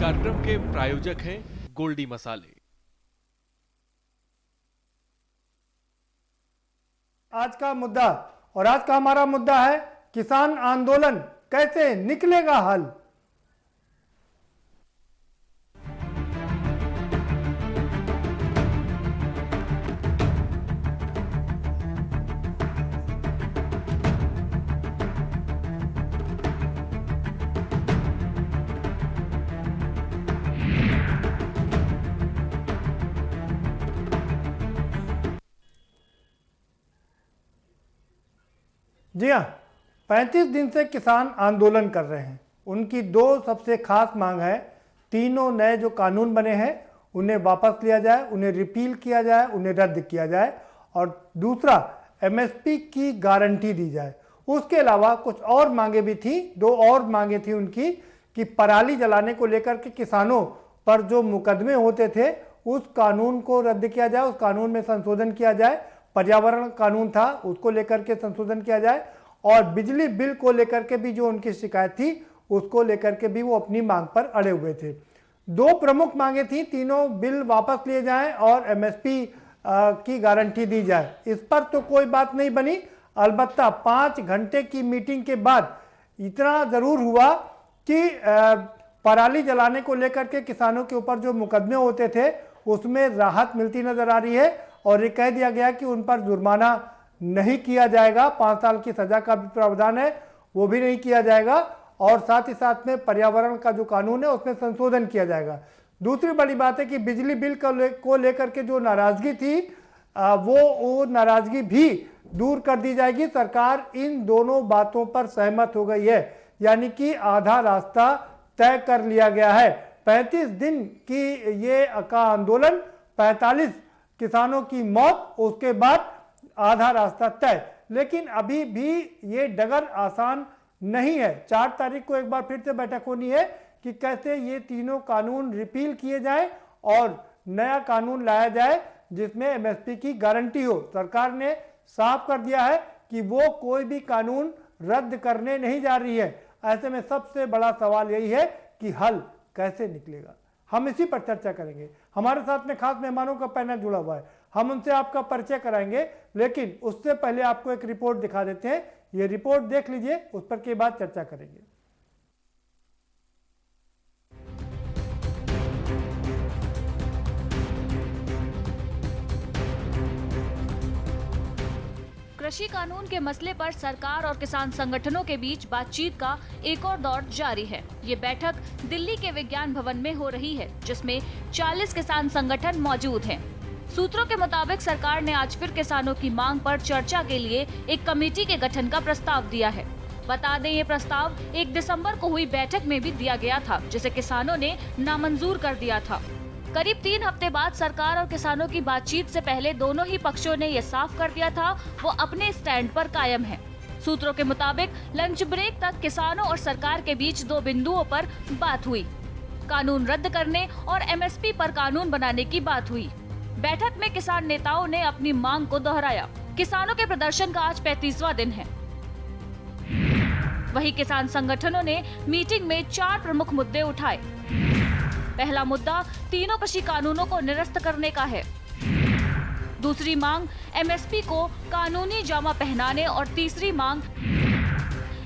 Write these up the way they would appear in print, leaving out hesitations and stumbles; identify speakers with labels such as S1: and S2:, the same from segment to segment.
S1: कार्यक्रम के प्रायोजक हैं गोल्डी मसाले।
S2: आज का मुद्दा और आज का हमारा मुद्दा है किसान आंदोलन कैसे निकलेगा हल। जी हाँ, 35 दिन से किसान आंदोलन कर रहे हैं। उनकी दो सबसे खास मांग है, तीनों नए जो कानून बने हैं उन्हें वापस लिया जाए, उन्हें रिपील किया जाए, उन्हें रद्द किया जाए और दूसरा एमएसपी की गारंटी दी जाए। उसके अलावा कुछ और मांगे भी थी, दो और मांगे थी उनकी कि पराली जलाने को लेकर के किसानों पर जो मुकदमे होते थे उस कानून को रद्द किया जाए, उस कानून में संशोधन किया जाए। पर्यावरण कानून था उसको लेकर के संशोधन किया जाए और बिजली बिल को लेकर के भी जो उनकी शिकायत थी उसको लेकर के भी वो अपनी मांग पर अड़े हुए थे। दो प्रमुख मांगे थी, तीनों बिल वापस लिए जाएं और एमएसपी की गारंटी दी जाए। इस पर तो कोई बात नहीं बनी, अलबत्ता 5 घंटे की मीटिंग के बाद इतना जरूर हुआ कि पराली जलाने को लेकर के किसानों के ऊपर जो मुकदमे होते थे उसमें राहत मिलती नजर आ रही है और ये कह दिया गया कि उन पर जुर्माना नहीं किया जाएगा, 5 साल की सजा का भी प्रावधान है वो भी नहीं किया जाएगा और साथ ही साथ में पर्यावरण का जो कानून है उसमें संशोधन किया जाएगा। दूसरी बड़ी बात है कि बिजली बिल को लेकर के जो नाराजगी थी वो नाराजगी भी दूर कर दी जाएगी। सरकार इन दोनों बातों पर सहमत हो गई है, यानी कि आधा रास्ता तय कर लिया गया है। 35 दिन की ये का आंदोलन, 45 किसानों की मौत, उसके बाद आधा रास्ता तय। लेकिन अभी भी ये डगर आसान नहीं है। 4 तारीख को एक बार फिर से बैठक होनी है कि कैसे ये तीनों कानून रिपील किए जाएं और नया कानून लाया जाए जिसमें एमएसपी की गारंटी हो। सरकार ने साफ कर दिया है कि वो कोई भी कानून रद्द करने नहीं जा रही है। ऐसे में सबसे बड़ा सवाल यही है कि हल कैसे निकलेगा। हम इसी पर चर्चा करेंगे। हमारे साथ में खास मेहमानों का पैनल जुड़ा हुआ है, हम उनसे आपका परिचय कराएंगे, लेकिन उससे पहले आपको एक रिपोर्ट दिखा देते हैं। ये रिपोर्ट देख लीजिए, उस पर के बाद चर्चा करेंगे।
S3: कृषि कानून के मसले पर सरकार और किसान संगठनों के बीच बातचीत का एक और दौर जारी है। ये बैठक दिल्ली के विज्ञान भवन में हो रही है, जिसमें 40 किसान संगठन मौजूद हैं। सूत्रों के मुताबिक सरकार ने आज फिर किसानों की मांग पर चर्चा के लिए एक कमेटी के गठन का प्रस्ताव दिया है। बता दें, ये प्रस्ताव 1 दिसंबर को हुई बैठक में भी दिया गया था, जिसे किसानों ने नामंजूर कर दिया था। करीब 3 हफ्ते बाद सरकार और किसानों की बातचीत से पहले दोनों ही पक्षों ने यह साफ कर दिया था वो अपने स्टैंड पर कायम हैं। सूत्रों के मुताबिक लंच ब्रेक तक किसानों और सरकार के बीच 2 बिंदुओं पर बात हुई। कानून रद्द करने और एमएसपी पर कानून बनाने की बात हुई। बैठक में किसान नेताओं ने अपनी मांग को दोहराया। किसानों के प्रदर्शन का आज 35वां दिन है। वहीं किसान संगठनों ने मीटिंग में 4 प्रमुख मुद्दे उठाए। पहला मुद्दा तीनों कृषि कानूनों को निरस्त करने का है। दूसरी मांग एमएसपी को कानूनी जामा पहनाने और तीसरी मांग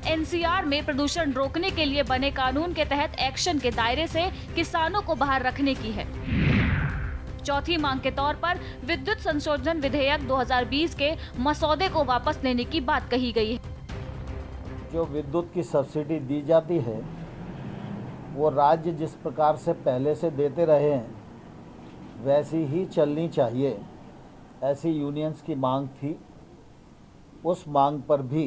S3: एनसीआर में प्रदूषण रोकने के लिए बने कानून के तहत एक्शन के दायरे से किसानों को बाहर रखने की है। चौथी मांग के तौर पर विद्युत संशोधन विधेयक 2020 के मसौदे को वापस लेने की बात कही गई है।
S4: जो विद्युत की सब्सिडी दी जाती है वो राज्य जिस प्रकार से पहले से देते रहे हैं वैसी ही चलनी चाहिए, ऐसी यूनियंस की मांग थी। उस मांग पर भी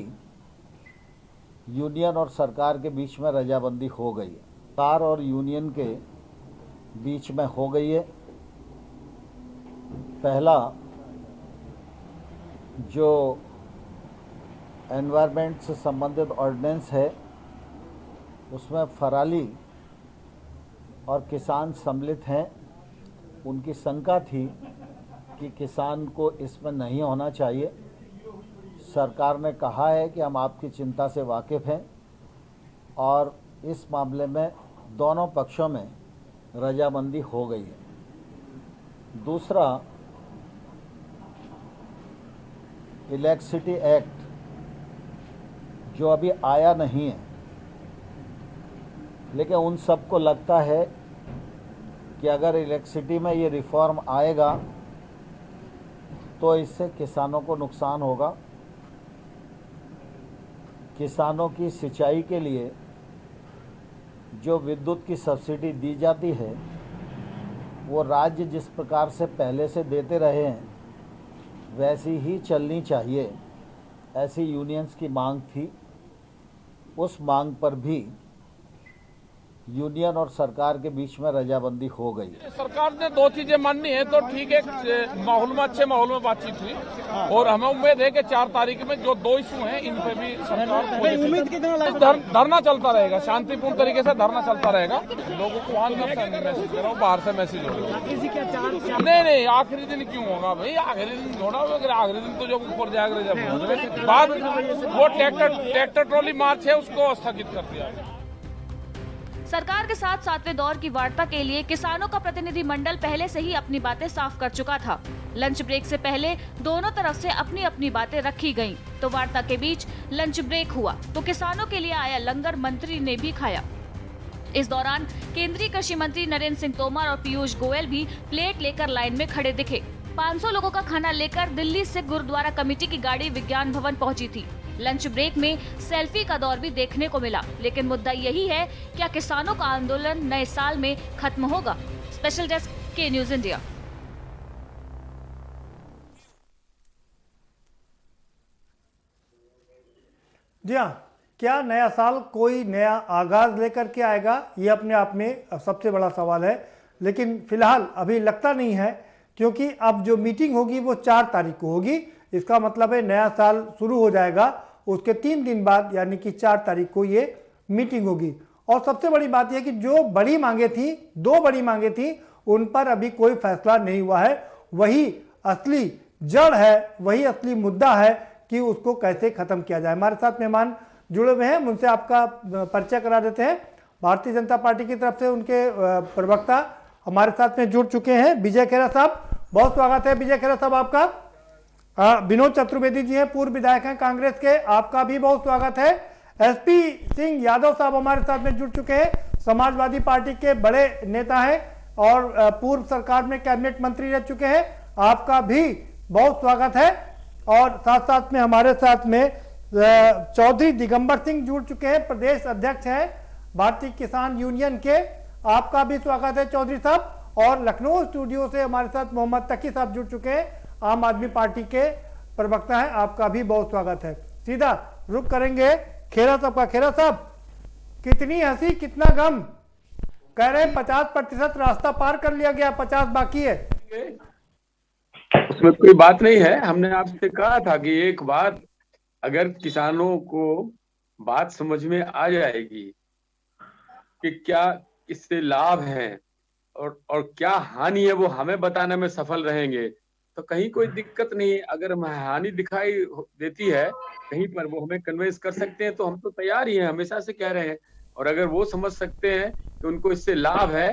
S4: यूनियन और सरकार के बीच में रजामंदी हो गई है। सरकार और यूनियन के बीच में हो गई है। पहला जो एनवायरनमेंट से संबंधित ऑर्डिनेंस है उसमें फराली और किसान सम्मिलित हैं। उनकी शंका थी कि किसान को इसमें नहीं होना चाहिए। सरकार ने कहा है कि हम आपकी चिंता से वाकिफ़ हैं और इस मामले में दोनों पक्षों में रजामंदी हो गई है। दूसरा, इलेक्ट्रिसिटी एक्ट जो अभी आया नहीं है, लेकिन उन सबको लगता है कि अगर इलेक्ट्रिसिटी में ये रिफॉर्म आएगा तो इससे किसानों को नुकसान होगा। किसानों की सिंचाई के लिए जो विद्युत की सब्सिडी दी जाती है वो राज्य जिस प्रकार से पहले से देते रहे हैं वैसी ही चलनी चाहिए, ऐसी यूनियंस की मांग थी। उस मांग पर भी यूनियन और सरकार के बीच में रजाबंदी हो गई।
S5: सरकार ने दो चीजें माननी है तो ठीक है, माहौल में अच्छे माहौल में बातचीत हुई और हमें उम्मीद है कि 4 तारीख में जो 2 इशू हैं इन पे भी सरकार उम्मीद कितना धरना चलता रहेगा, शांतिपूर्ण तरीके से धरना चलता रहेगा। लोगों को वहां मैसेज कर रहा हूँ, बाहर से मैसेज हो रहा है। नहीं, आखिरी दिन क्यों होगा भाई? आखिरी दिन थोड़ा होगा, आखिरी दिन तो जब ऊपर जाएगा जब बाद वो ट्रैक्टर ट्रॉली मार्च है उसको स्थगित कर दिया।
S3: सरकार के साथ 7वें दौर की वार्ता के लिए किसानों का प्रतिनिधिमंडल पहले से ही अपनी बातें साफ कर चुका था। लंच ब्रेक से पहले दोनों तरफ से अपनी अपनी बातें रखी गईं। तो वार्ता के बीच लंच ब्रेक हुआ तो किसानों के लिए आया लंगर मंत्री ने भी खाया। इस दौरान केंद्रीय कृषि मंत्री नरेंद्र सिंह तोमर और पीयूष गोयल भी प्लेट लेकर लाइन में खड़े दिखे। 500 लोगों का खाना लेकर दिल्ली से गुरुद्वारा कमेटी की गाड़ी विज्ञान भवन पहुंची थी। लंच ब्रेक में सेल्फी का दौर भी देखने को मिला, लेकिन मुद्दा यही है, क्या किसानों का आंदोलन नए साल में खत्म होगा? स्पेशल डेस्क के न्यूज इंडिया।
S2: जी हाँ, क्या नया साल कोई नया आगाज लेकर के आएगा? ये अपने आप में सबसे बड़ा सवाल है, लेकिन फिलहाल अभी लगता नहीं है, क्योंकि अब जो मीटिंग होगी वो 4 तारीख को होगी। इसका मतलब है नया साल शुरू हो जाएगा, उसके 3 दिन बाद यानी कि 4 तारीख को ये मीटिंग होगी। और सबसे बड़ी बात यह कि जो बड़ी मांगे थी, 2 बड़ी मांगे थी, उन पर अभी कोई फैसला नहीं हुआ है। वही असली जड़ है, वही असली मुद्दा है कि उसको कैसे खत्म किया जाए। हमारे साथ मेहमान जुड़े हुए हैं, उनसे आपका परिचय करा देते हैं। भारतीय जनता पार्टी की तरफ से उनके प्रवक्ता हमारे साथ में जुड़ चुके हैं, विजय खेरा साहब। बहुत स्वागत है विजय खेरा साहब आपका। विनोद चतुर्वेदी जी हैं, पूर्व विधायक हैं कांग्रेस के, आपका भी बहुत स्वागत है। एसपी सिंह यादव साहब हमारे साथ में जुड़ चुके हैं, समाजवादी पार्टी के बड़े नेता हैं और पूर्व सरकार में कैबिनेट मंत्री रह चुके हैं, आपका भी बहुत स्वागत है। और साथ साथ में हमारे साथ में चौधरी दिगंबर सिंह जुड़ चुके हैं, प्रदेश अध्यक्ष हैं भारतीय किसान यूनियन के, आपका भी स्वागत है चौधरी साहब। और लखनऊ स्टूडियो से हमारे साथ मोहम्मद तकी साहब जुड़ चुके हैं, आम आदमी पार्टी के प्रवक्ता हैं, आपका भी बहुत स्वागत है। सीधा रुक करेंगे खेरा साहब का। खेरा साहब, कितनी हंसी कितना गम, कह रहे हैं 50% रास्ता पार कर लिया गया, 50 बाकी है।
S6: उसमें कोई बात नहीं है। हमने आपसे कहा था कि एक बात अगर किसानों को बात समझ में आ जाएगी कि क्या इससे लाभ है और क्या हानि है, वो हमें बताने में सफल रहेंगे तो कहीं कोई दिक्कत नहीं है। अगर हानि दिखाई देती है कहीं पर, वो हमें कन्वेंस कर सकते हैं तो हम तो तैयार ही हैं, हमेशा से कह रहे हैं। और अगर वो समझ सकते हैं कि उनको इससे लाभ है,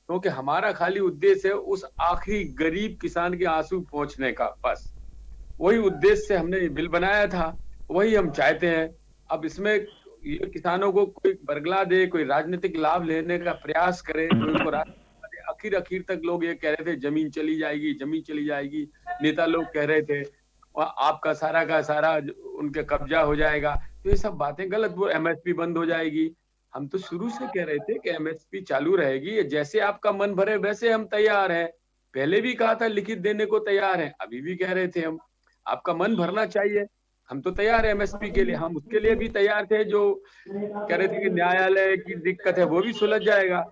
S6: क्योंकि हमारा खाली उद्देश्य है उस आखिरी गरीब किसान के आंसू पहुंचने का, बस वही उद्देश्य से हमने बिल बनाया था, वही हम चाहते हैं। अब इसमें ये किसानों को कोई बरगला दे, कोई राजनीतिक लाभ लेने का प्रयास करे, कोई उनको आखिर तक लोग ये कह रहे थे जमीन चली जाएगी, जमीन चली जाएगी, नेता लोग कह रहे थे आपका सारा का सारा उनके कब्जा हो जाएगा, तो ये सब बातें गलत। वो एमएसपी बंद हो जाएगी, हम तो शुरू से कह रहे थे कि एमएसपी चालू रहेगी, जैसे आपका मन भरे वैसे हम तैयार हैं। पहले भी कहा था लिखित देने को तैयार हैं, अभी भी कह रहे थे हम, आपका मन भरना चाहिए, हम तो तैयार है एमएसपी के लिए, हम उसके लिए भी तैयार थे। जो कह रहे थे कि न्यायालय की दिक्कत है वो भी सुलझ जाएगा,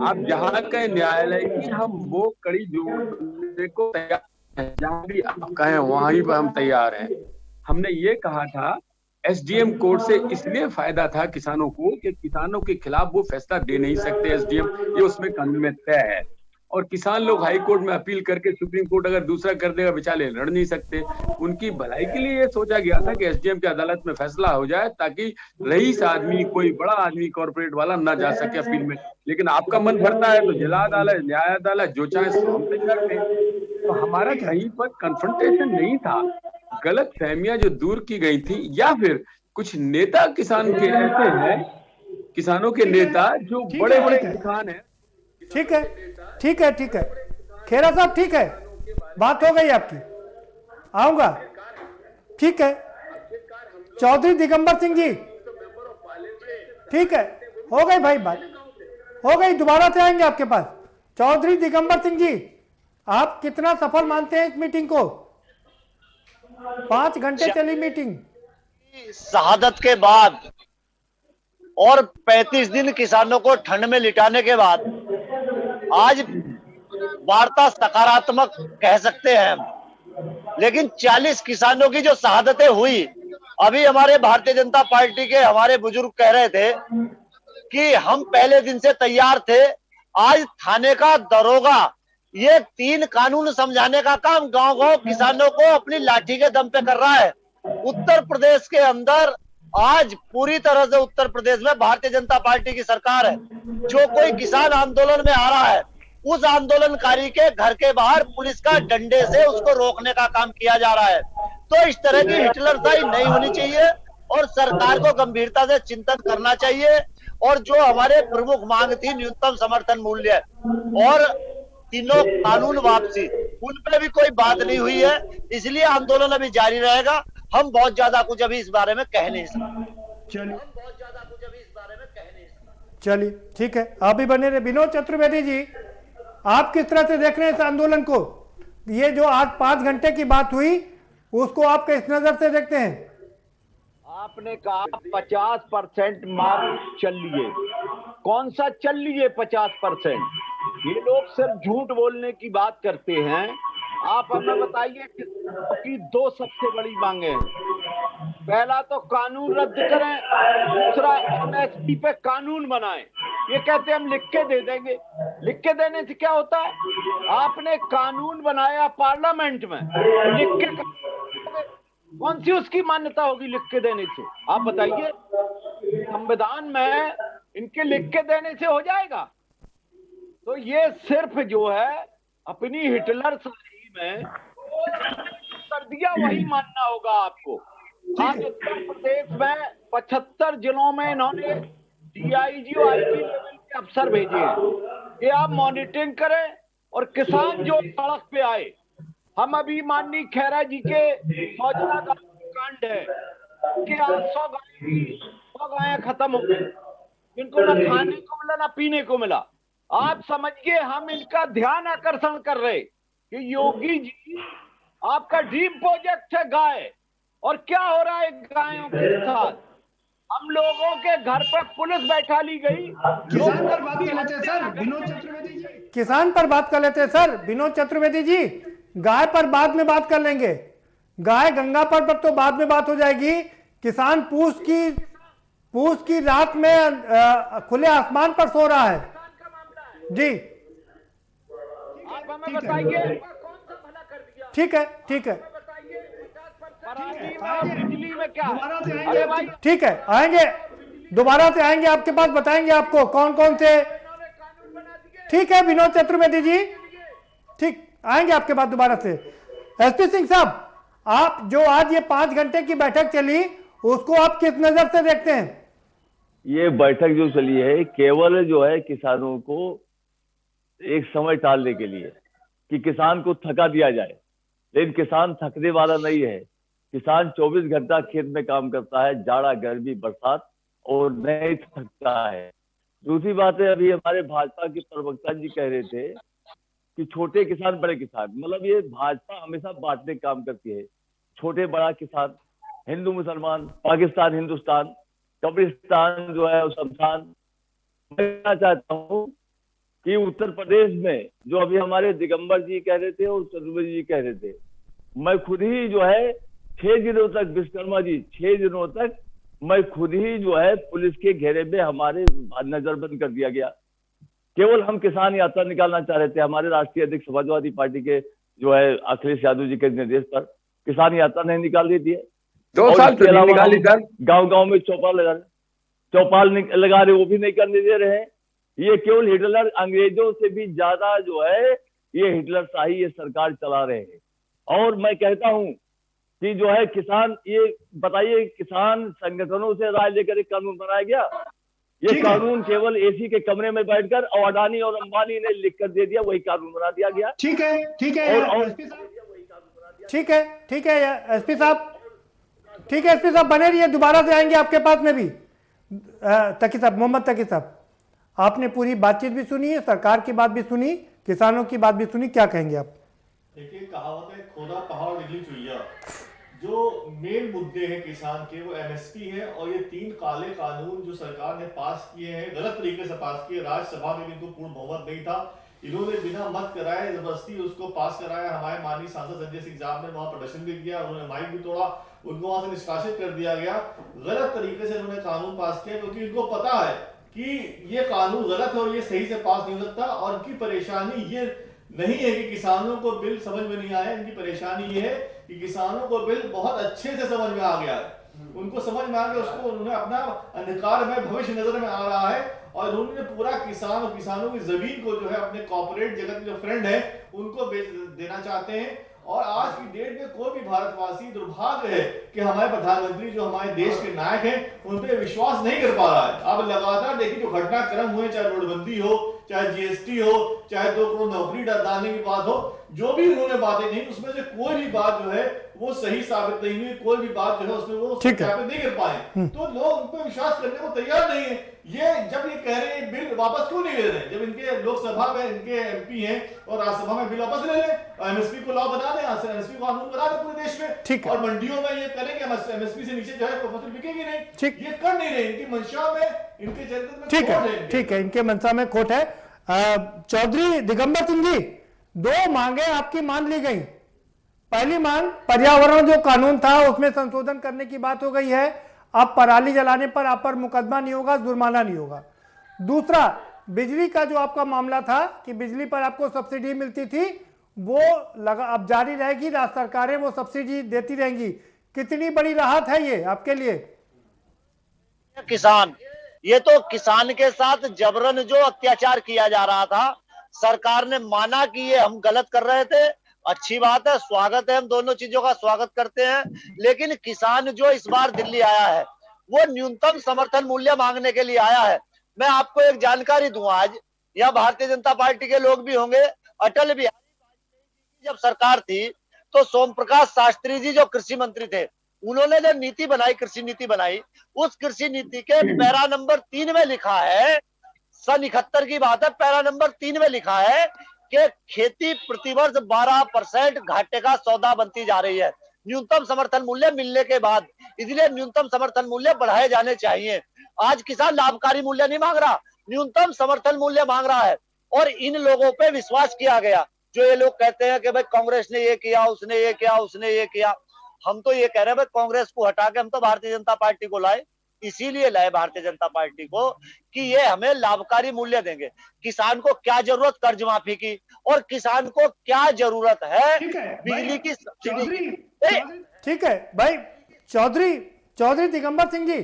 S6: आप जहां कहे न्यायालय की, हम वो कड़ी जोड़ने को तैयार हैं, जहां भी आप कहें वहीं पर हम तैयार हैं। हमने ये कहा था एसडीएम कोर्ट से इसलिए फायदा था किसानों को कि किसानों के खिलाफ वो फैसला दे नहीं सकते एसडीएम, ये उसमें कानून में तय है। और किसान लोग हाई कोर्ट में अपील करके सुप्रीम कोर्ट अगर दूसरा कर देगा बेचारे लड़ नहीं सकते। उनकी भलाई के लिए ये सोचा गया था कि एसडीएम की अदालत में फैसला हो जाए ताकि रईस आदमी, कोई बड़ा आदमी, कॉर्पोरेट वाला ना जा सके अपील में। लेकिन आपका मन भरता है तो जिला अदालत, न्याय अदालत, जो चाहे हम तैयार थे। तो हमारा कहीं पर कन्फ्रंटेशन नहीं था, गलत फहमियां जो दूर की गई थी, या फिर कुछ नेता किसान के ऐसे हैं, किसानों के नेता जो बड़े बड़े किसान हैं।
S2: ठीक है, ठीक है, ठीक है, खेरा साहब ठीक है, बात हो गई आपकी, आऊंगा। ठीक है, चौधरी दिगंबर सिंह जी, ठीक है, हो गई भाई, बात हो गई, दोबारा से आएंगे आपके पास। चौधरी दिगंबर सिंह जी, आप कितना सफल मानते हैं इस मीटिंग को? 5 घंटे चली मीटिंग।
S7: शहादत के बाद और 35 दिन किसानों को ठंड में लिटाने के बाद आज वार्ता सकारात्मक कह सकते हैं हम। लेकिन 40 किसानों की जो शहादतें हुई, अभी हमारे भारतीय जनता पार्टी के हमारे बुजुर्ग कह रहे थे कि हम पहले दिन से तैयार थे। आज थाने का दरोगा ये 3 कानून समझाने का काम गांव-गांव किसानों को अपनी लाठी के दम पे कर रहा है। उत्तर प्रदेश के अंदर आज पूरी तरह से उत्तर प्रदेश में भारतीय जनता पार्टी की सरकार है। जो कोई किसान आंदोलन में आ रहा है, उस आंदोलनकारी के घर के बाहर पुलिस का डंडे से उसको रोकने का काम किया जा रहा है। तो इस तरह की हिटलरशाही नहीं होनी चाहिए और सरकार को गंभीरता से चिंतन करना चाहिए। और जो हमारे प्रमुख मांग थी न्यूनतम समर्थन मूल्य और तीनों कानून वापसी, उन पे भी कोई बात नहीं हुई है, इसलिए आंदोलन अभी जारी रहेगा। हम बहुत ज्यादा कुछ अभी इस बारे में कह नहीं सकते।
S2: चलिए ठीक है, आप भी बने रहे। विनोद चतुर्वेदी जी, आप किस तरह से देख रहे हैं इस आंदोलन को? ये जो आज 5 घंटे की बात हुई, उसको आप किस नजर से देखते हैं?
S8: आपने कहा 50% मार्च चल लिए, कौन सा चल लिए 50%? ये लोग सिर्फ झूठ बोलने की बात करते हैं। आप हमें बताइए कि 2 सबसे बड़ी मांगे हैं। पहला तो कानून रद्द करें, दूसरा एमएसपी पे कानून बनाएं। ये कहते हैं हम लिख के दे देंगे। लिख के देने से क्या होता है? आपने कानून बनाया पार्लियामेंट में, लिख के कौन सी उसकी मान्यता होगी लिख के देने से? आप बताइए, संविधान में इनके लिख के देने से हो जाएगा? तो ये सिर्फ जो है अपनी हिटलर शाही में कर दिया, वही मानना होगा आपको। आज उत्तर प्रदेश में 75 जिलों में इन्होंने डीआईजी और आईजी लेवल के अफसर भेजे हैं कि आप मॉनिटरिंग करें और किसान जो सड़क पे आए। हम अभी माननीय खैरा जी के मौजूदा कांड है कि आज 100 गायें खत्म हो गई, इनको ना खाने को मिला ना पीने को मिला। आप समझिए, हम इनका ध्यान आकर्षण कर रहे कि योगी जी आपका ड्रीम प्रोजेक्ट है गाय, और क्या हो रहा है गायों के साथ? हम लोगों के घर पर पुलिस बैठा ली गई।
S2: किसान पर बात कर लेते हैं सर, विनोद चतुर्वेदी जी। किसान पर बात कर लेते हैं सर, विनोद चतुर्वेदी जी। गाय पर बाद में बात कर लेंगे, गाय गंगा पर तो बाद में बात हो जाएगी। किसान पूस की रात में खुले आसमान पर सो रहा है जी।
S8: आप हमें बताइए कौन सा भला कर दिया?
S2: ठीक है, ठीक है,
S8: बिजली में क्या? अरे भाई
S2: ठीक है, आएंगे दोबारा से, आएंगे आपके पास, बताएंगे आपको कौन कौन से। ठीक है विनोद चतुर्वेदी जी, ठीक, आएंगे आपके पास दोबारा से। एसपी सिंह साहब, आप जो आज ये 5 घंटे की बैठक चली, उसको आप किस नजर से देखते हैं?
S9: ये बैठक जो चली है केवल जो है किसानों को एक समय टालने के लिए कि किसान को थका दिया जाए, लेकिन किसान थकने वाला नहीं है। किसान 24 घंटा खेत में काम करता है, जाड़ा गर्मी बरसात, और नहीं थकता है। दूसरी बात है, अभी हमारे भाजपा के प्रवक्ता जी कह रहे थे कि छोटे किसान बड़े किसान, मतलब ये भाजपा हमेशा बांटने का काम करती है। छोटे बड़ा किसान, हिंदू मुसलमान, पाकिस्तान हिंदुस्तान, कब्रिस्तान जो है शमशान। मैं कहना चाहता हूँ कि उत्तर प्रदेश में जो अभी हमारे दिगंबर जी कह रहे थे और चतुर्वेदी जी कह रहे थे, मैं खुद ही जो है 6 दिनों तक, विश्वकर्मा जी 6 दिनों तक मैं खुद ही जो है पुलिस के घेरे में हमारे नजरबंद कर दिया गया। केवल हम किसान यात्रा निकालना चाह रहे थे। हमारे राष्ट्रीय अध्यक्ष समाजवादी पार्टी के जो है अखिलेश यादव जी के निर्देश पर किसान यात्रा नहीं निकाल देती है।
S6: 2 साल तो नहीं निकाली सर।
S9: गांव-गांव में चौपाल लगा रहे, वो भी नहीं करने दे रहे हैं। ये केवल हिटलर, अंग्रेजों से भी ज्यादा जो है ये हिटलर शाही ये सरकार चला रहे हैं। और मैं कहता हूं कि जो है किसान, ये बताइए किसान संगठनों से राय लेकर एक कानून बनाया गया। ये कानून केवल एसी के कमरे में बैठकर और अडानी और अंबानी ने लिखकर दे दिया, वही कानून बना दिया गया।
S2: ठीक है
S9: ठीक है
S2: एसपी साहब, ठीक है एसपी साहब बने रहिए, दोबारा से आएंगे आपके पास में भी। तकी साहब, मोहम्मद तकी साहब, आपने पूरी बातचीत भी सुनी है, सरकार की बात भी सुनी, किसानों की बात भी सुनी, क्या कहेंगे आप?
S10: देखिए, कहावत है खोदा पहाड़ निकली चुईया। जो मेन मुद्दे हैं किसान के वो एमएसपी है, और ये 3 काले कानून जो सरकार ने पास किए हैं, गलत तरीके से पास किए। राज्यसभा में इनको पूर्ण बहुमत नहीं था, इन्होंने बिना मत कराए जबरदस्ती उसको पास कराया। हमारे माननीय सांसद संजय सिंह साहब ने वहां प्रदर्शन भी किया, उन्होंने माइक भी तोड़ा, उनको वहां से निष्कासित कर दिया गया। गलत तरीके से इन्होंने कानून पास किया, क्योंकि इनको पता है कि ये कानून गलत है और ये सही से पास नहीं हो सकता। और इनकी परेशानी ये नहीं है कि किसानों को बिल समझ में नहीं आया, इनकी परेशानी ये है कि किसानों को बिल बहुत अच्छे से समझ में आ गया है। उनको समझ में आ गया, उसको उन्हें अपना अधिकार में भविष्य नजर में आ रहा है, और उन्होंने पूरा किसान और किसानों की जमीन को जो है अपने कॉर्पोरेट जगत के जो फ्रेंड है उनको बेच देना चाहते हैं। और आज की डेट में कोई भी भारतवासी, दुर्भाग्य है कि हमारे प्रधानमंत्री जो हमारे देश के नायक हैं उन पे विश्वास नहीं कर पा रहा है। अब लगातार देखिए जो घटनाक्रम हुए, चाहे नोटबंदी हो, चाहे जीएसटी हो, चाहे 2 करोड़ नौकरी डालने की बात हो, जो भी उन्होंने बातें नहीं, उसमें से कोई भी बात जो है वो सही साबित नहीं हुई, कोई भी बात जो है उसमें वो सत्यापित नहीं कर पाए। तो लोग उन पर विश्वास करने को तैयार नहीं है। ये जब ये कह रहे हैं बिल वापस क्यों नहीं ले रहे, जब इनके लोकसभा में इनके एमपी हैं और राज्यसभा में बिल वापस ले लें, एमएसपी को लॉ बना दें, एमएसपी को कानून बना दें पूरे देश में, और मंडियों में ये करेंगे एमएसपी से नीचे जो है फसल बिकेगी नहीं। ये कर नहीं रहे, इनकी मंशा में, इनके चरित्र में
S2: ठीक है, इनके मंशा में खोट है। चौधरी दिगंबर सिंह जी, 2 मांगे आपकी मान ली गई। पहली मांग, पर्यावरण जो कानून था उसमें संशोधन करने की बात हो गई है, अब पराली जलाने पर आप पर मुकदमा नहीं होगा, जुर्माना नहीं होगा। दूसरा, बिजली का जो आपका मामला था कि बिजली पर आपको सब्सिडी मिलती थी, वो अब जारी रहेगी, राज्य सरकारें वो सब्सिडी देती रहेंगी। कितनी बड़ी राहत है ये आपके लिए?
S7: किसान, ये तो किसान के साथ जबरन जो अत्याचार किया जा रहा था, सरकार ने माना कि ये हम गलत कर रहे थे, अच्छी बात है, स्वागत है, हम दोनों चीजों का स्वागत करते हैं। लेकिन किसान जो इस बार दिल्ली आया है वो न्यूनतम समर्थन मूल्य मांगने के लिए आया है। मैं आपको एक जानकारी दूं, आज यहाँ भारतीय जनता पार्टी के लोग भी होंगे। अटल बिहारी वाजपेयी जब सरकार थी तो सोम प्रकाश शास्त्री जी जो कृषि मंत्री थे, उन्होंने जो नीति बनाई, कृषि नीति बनाई, उस कृषि नीति के पैरा नंबर 3 में लिखा है, सन 71 की बात है, पैरा नंबर 3 में लिखा है कि खेती प्रतिवर्ष 12% घाटे का सौदा बनती जा रही है न्यूनतम समर्थन मूल्य मिलने के बाद। इसलिए न्यूनतम समर्थन मूल्य बढ़ाए जाने चाहिए। आज किसान लाभकारी मूल्य नहीं मांग रहा, न्यूनतम समर्थन मूल्य मांग रहा है। और इन लोगों पे विश्वास किया गया, जो ये लोग कहते हैं कि भाई कांग्रेस ने ये किया, उसने ये किया, उसने ये किया। हम तो ये कह रहे हैं भाई कांग्रेस को हटा के हम तो भारतीय जनता पार्टी को लाए, इसीलिए लाए भारतीय जनता पार्टी को कि ये हमें लाभकारी मूल्य देंगे। किसान को क्या जरूरत कर्ज माफी की, और किसान को क्या जरूरत है बिजली की सब्सिडी।
S2: ठीक है भाई चौधरी दिगंबर सिंह जी,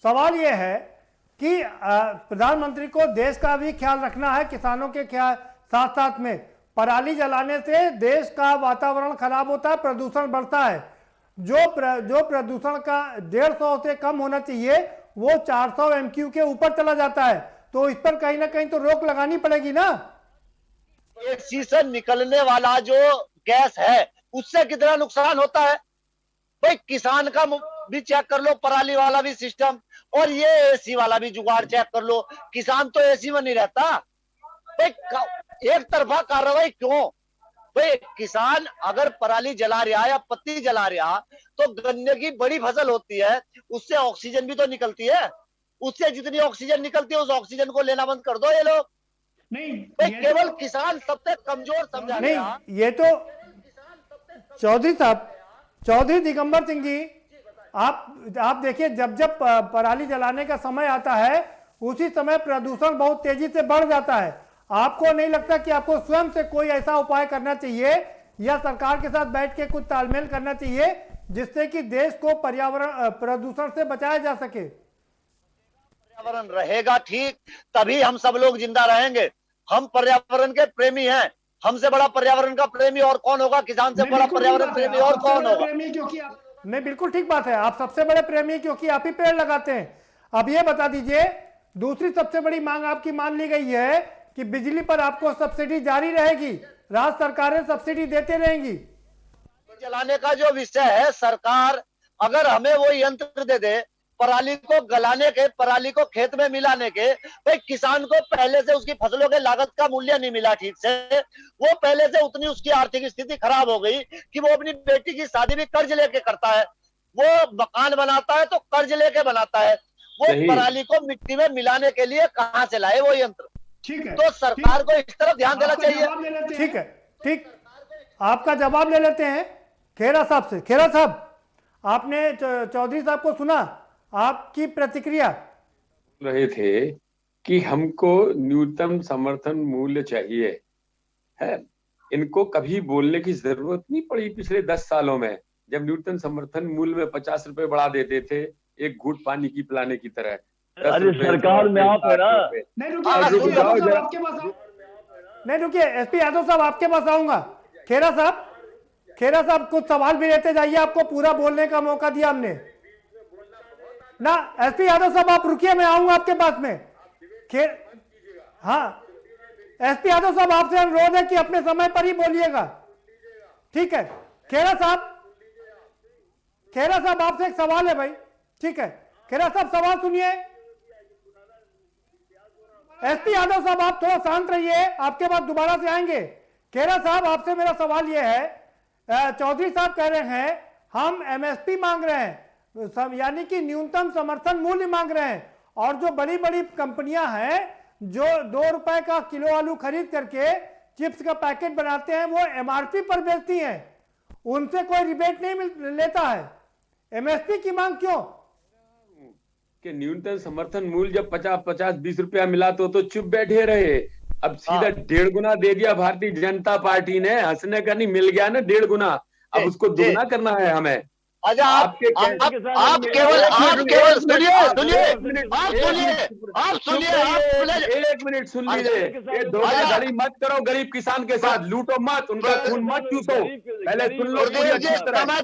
S2: सवाल ये है कि प्रधानमंत्री को देश का भी ख्याल रखना है, किसानों के साथ साथ में पराली जलाने से देश का वातावरण खराब होता है, प्रदूषण बढ़ता है। जो प्रदूषण का 150 से कम होना चाहिए वो 400 MQ के ऊपर चला जाता है, तो इस पर कहीं ना कहीं तो रोक लगानी पड़ेगी ना।
S7: एसी से निकलने वाला जो गैस है उससे कितना नुकसान होता है भाई, किसान का भी चेक कर लो, पराली वाला भी सिस्टम, और ये एसी वाला भी जुगाड़ चेक कर लो। किसान तो एसी में नहीं रहता भाई, एक तरफा कार्रवाई क्यों भाई? किसान अगर पराली जला रहा या पत्ती जला रहा तो गन्ने की बड़ी फसल होती है, उससे ऑक्सीजन भी तो निकलती है, उससे जितनी ऑक्सीजन निकलती है उस ऑक्सीजन को लेना बंद कर दो। ये लोग नहीं भाई, केवल किसान सबसे कमजोर समझा गया।
S2: ये तो चौधरी दिगंबर सिंह जी, आप देखिए, जब पराली जलाने का समय आता है उसी समय प्रदूषण बहुत तेजी से बढ़ जाता है, आपको नहीं लगता कि आपको स्वयं से कोई ऐसा उपाय करना चाहिए या सरकार के साथ बैठ के कुछ तालमेल करना चाहिए जिससे कि देश को पर्यावरण प्रदूषण से बचाया जा सके?
S7: पर्यावरण रहेगा ठीक, तभी हम सब लोग जिंदा रहेंगे। हम पर्यावरण के प्रेमी हैं। हमसे बड़ा पर्यावरण का प्रेमी और कौन होगा? किसान से बड़ा पर्यावरण प्रेमी और कौन होगा?
S2: नहीं, बिल्कुल ठीक बात है, आप सबसे बड़े प्रेमी क्योंकि आप ही पेड़ लगाते हैं। अब ये बता दीजिए, दूसरी सबसे बड़ी मांग आपकी मान ली गई है कि बिजली पर आपको सब्सिडी जारी रहेगी, राज्य सरकारें सब्सिडी देते रहेंगी।
S7: चलाने का जो विषय है, सरकार अगर हमें वो यंत्र दे दे पराली को गलाने के, पराली को खेत में मिलाने के, भाई किसान को पहले से उसकी फसलों के लागत का मूल्य नहीं मिला ठीक से, वो पहले से उतनी उसकी आर्थिक स्थिति खराब हो गई कि वो अपनी बेटी की शादी भी कर्ज लेके करता है, वो मकान बनाता है तो कर्ज लेके बनाता है, वो पराली को मिट्टी में मिलाने के लिए कहां से लाए वो यंत्र?
S2: ठीक है,
S7: तो सरकार को इस तरफ ध्यान देना चाहिए।
S2: ठीक है, ठीक, आपका जवाब ले लेते हैं खेरा साहब से। खेरा साहब, आपने चौधरी साहब को सुना, आपकी प्रतिक्रिया?
S6: रहे थे कि हमको न्यूनतम समर्थन मूल्य चाहिए है। इनको कभी बोलने की जरूरत नहीं पड़ी पिछले 10 सालों में, जब न्यूनतम समर्थन मूल्य में 50 रुपए बढ़ा देते थे एक घूंट पानी की पिलाने की तरह।
S9: अरे सरकार में आप है ना।
S2: नहीं रुकिए, एसपी यादव साहब आपके पास आऊंगा। खेरा साहब कुछ सवाल भी लेते जाइए, आपको पूरा बोलने का मौका दिया हमने ना। एसपी यादव साहब आप रुकिए, मैं आऊंगा आपके पास में। हाँ, एसपी यादव साहब आपसे अनुरोध है कि अपने समय पर ही बोलिएगा, ठीक है? खेरा साहब आपसे एक सवाल है भाई, ठीक है? खेरा साहब सवाल सुनिए। एसपी यादव साहब आप थोड़ा शांत रहिए, आपके बाद दोबारा से आएंगे। खेरा साहब आपसे मेरा सवाल यह है, चौधरी साहब कह रहे हैं हम एमएसपी मांग रहे हैं, यानी कि न्यूनतम समर्थन मूल्य मांग रहे हैं, और जो बड़ी बड़ी कंपनियां हैं जो 2 रुपए का किलो आलू खरीद करके चिप्स का पैकेट बनाते हैं वो एमआरपी पर बेचती हैं, उनसे कोई रिबेट नहीं लेता है। एमएसपी की मांग क्यों?
S6: कि न्यूनतम समर्थन मूल्य जब 50-20 रुपया मिला तो चुप बैठे रहे। अब सीधा 1.5 गुना दे दिया भारतीय जनता पार्टी ने। हंसने का नहीं, मिल गया ना 1.5 गुना, अब उसको दुगना करना है हमें।
S7: अच्छा, आप केवल
S6: एक मिनट सुन लीजिए। ये धोखाधड़ी मत करो गरीब किसान के साथ, लूटो मत, उनका खून मत चूसो। पहले सुन लो पूरी अच्छी तरह, मत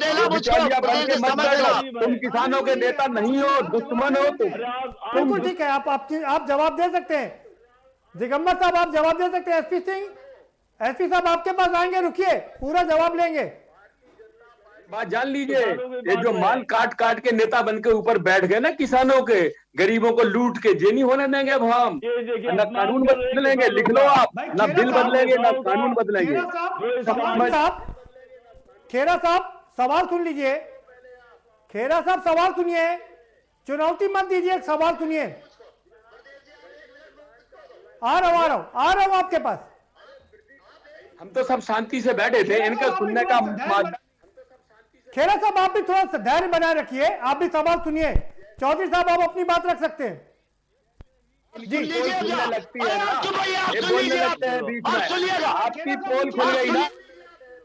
S6: बैठो। तुम किसानों के नेता नहीं हो, दुश्मन हो तुम।
S2: बिल्कुल ठीक है, आप जवाब दे सकते हैं। दिगंबर साहब आप जवाब दे सकते हैं। एसपी सिंह, एसपी साहब आपके पास आएंगे, रुकिए, पूरा जवाब लेंगे।
S6: बात जान लीजिए, ये जो माल काट काट के नेता बन के ऊपर बैठ गए ना किसानों के, गरीबों को लूट के, ये नहीं होने देंगे अब हम। ना कानून बदलेंगे, लिख लो आप, ना बिल बदलेंगे ना कानून बदलेंगे।
S2: खेरा साहब सवाल सुन लीजिए, खेरा साहब सवाल सुनिए, चुनौती मत दीजिए, सवाल सुनिए। आ रहा हूं आपके पास।
S6: हम तो सब शांति से बैठे थे, इनका सुनने का।
S2: खेरा साहब आप भी थोड़ा सा धैर्य बनाए रखिए, आप भी सवाल सुनिए। चौधरी साहब आप अपनी बात रख सकते हैं जी।
S6: बोलने लगती है ना, ये बोलने लगते हैं बीच में, आपकी पोल खुल गई ना।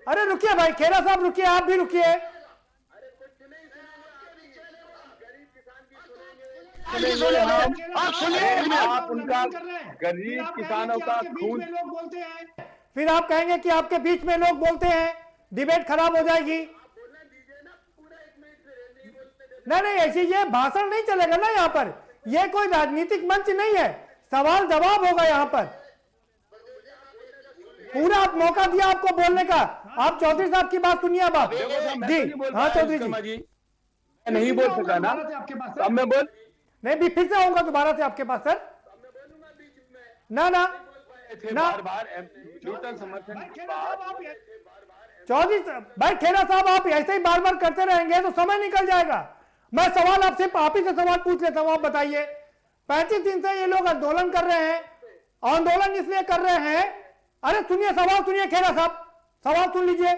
S2: अरे रुकिए भाई, खेरा साहब रुकिए, आप भी रुकिए।
S6: आप उनका गरीब किसानों का खून,
S2: फिर आप कहेंगे कि आपके बीच में लोग बोलते हैं, डिबेट खराब हो जाएगी। नहीं, ऐसी ये भाषण नहीं चलेगा ना यहाँ पर, ये कोई राजनीतिक मंच नहीं है, सवाल जवाब होगा यहाँ पर। पूरा आप मौका दिया आपको बोलने का। आप चौधरी साहब की बात सुनिए अब आप जी। हाँ चौधरी जी,
S6: नहीं बोल सका ना, अब मैं बोल
S2: नहीं, भी फिर से आऊंगा दोबारा से आपके पास सर। ना चौधरी भाई, खेरा साहब आप ऐसे ही बार बार करते रहेंगे तो समय निकल जाएगा। मैं सवाल आपसे, आप ही से सवाल पूछ लेता हूं, आप बताइए। 35 दिन से ये लोग आंदोलन कर रहे हैं, आंदोलन इसलिए कर रहे हैं, अरे सुनिए, सवाल सुनिए खेरा साहब, सवाल सुन लीजिए।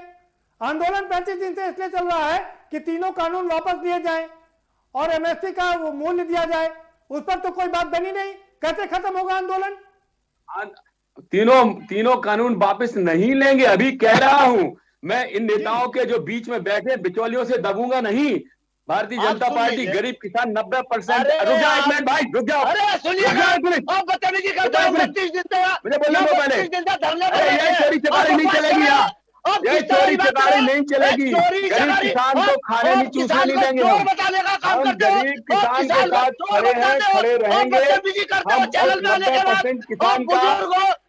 S2: आंदोलन 35 दिन से इसलिए चल रहा है कि तीनों कानून वापस लिए जाएं और एमएसपी का वो मूल्य दिया जाए। उस पर तो कोई बात बनी नहीं, कैसे खत्म होगा आंदोलन?
S6: तीनों कानून वापस नहीं लेंगे। अभी कह रहा हूं मैं, इन नेताओं के जो बीच में बैठे बिचौलियों से दबूंगा नहीं। भारतीय जनता पार्टी गरीब किसान 90%। रुक जाओ एक मिनट भाई, रुक जाओ।
S7: अरे सुनिए, आप बदतमीजी करते हो। 29 दिन से
S6: मुझे बोलने दो पहले। ये चोरी चकारी नहीं चलेगी यहाँ, ये चोरी चकारी नहीं चलेगी। गरीब किसान को खाने नहीं, चूसने नहीं देंगे हम। गरीब किसान के साथ खड़े हैं, खड़े रहेंगे। हम 90% किसान का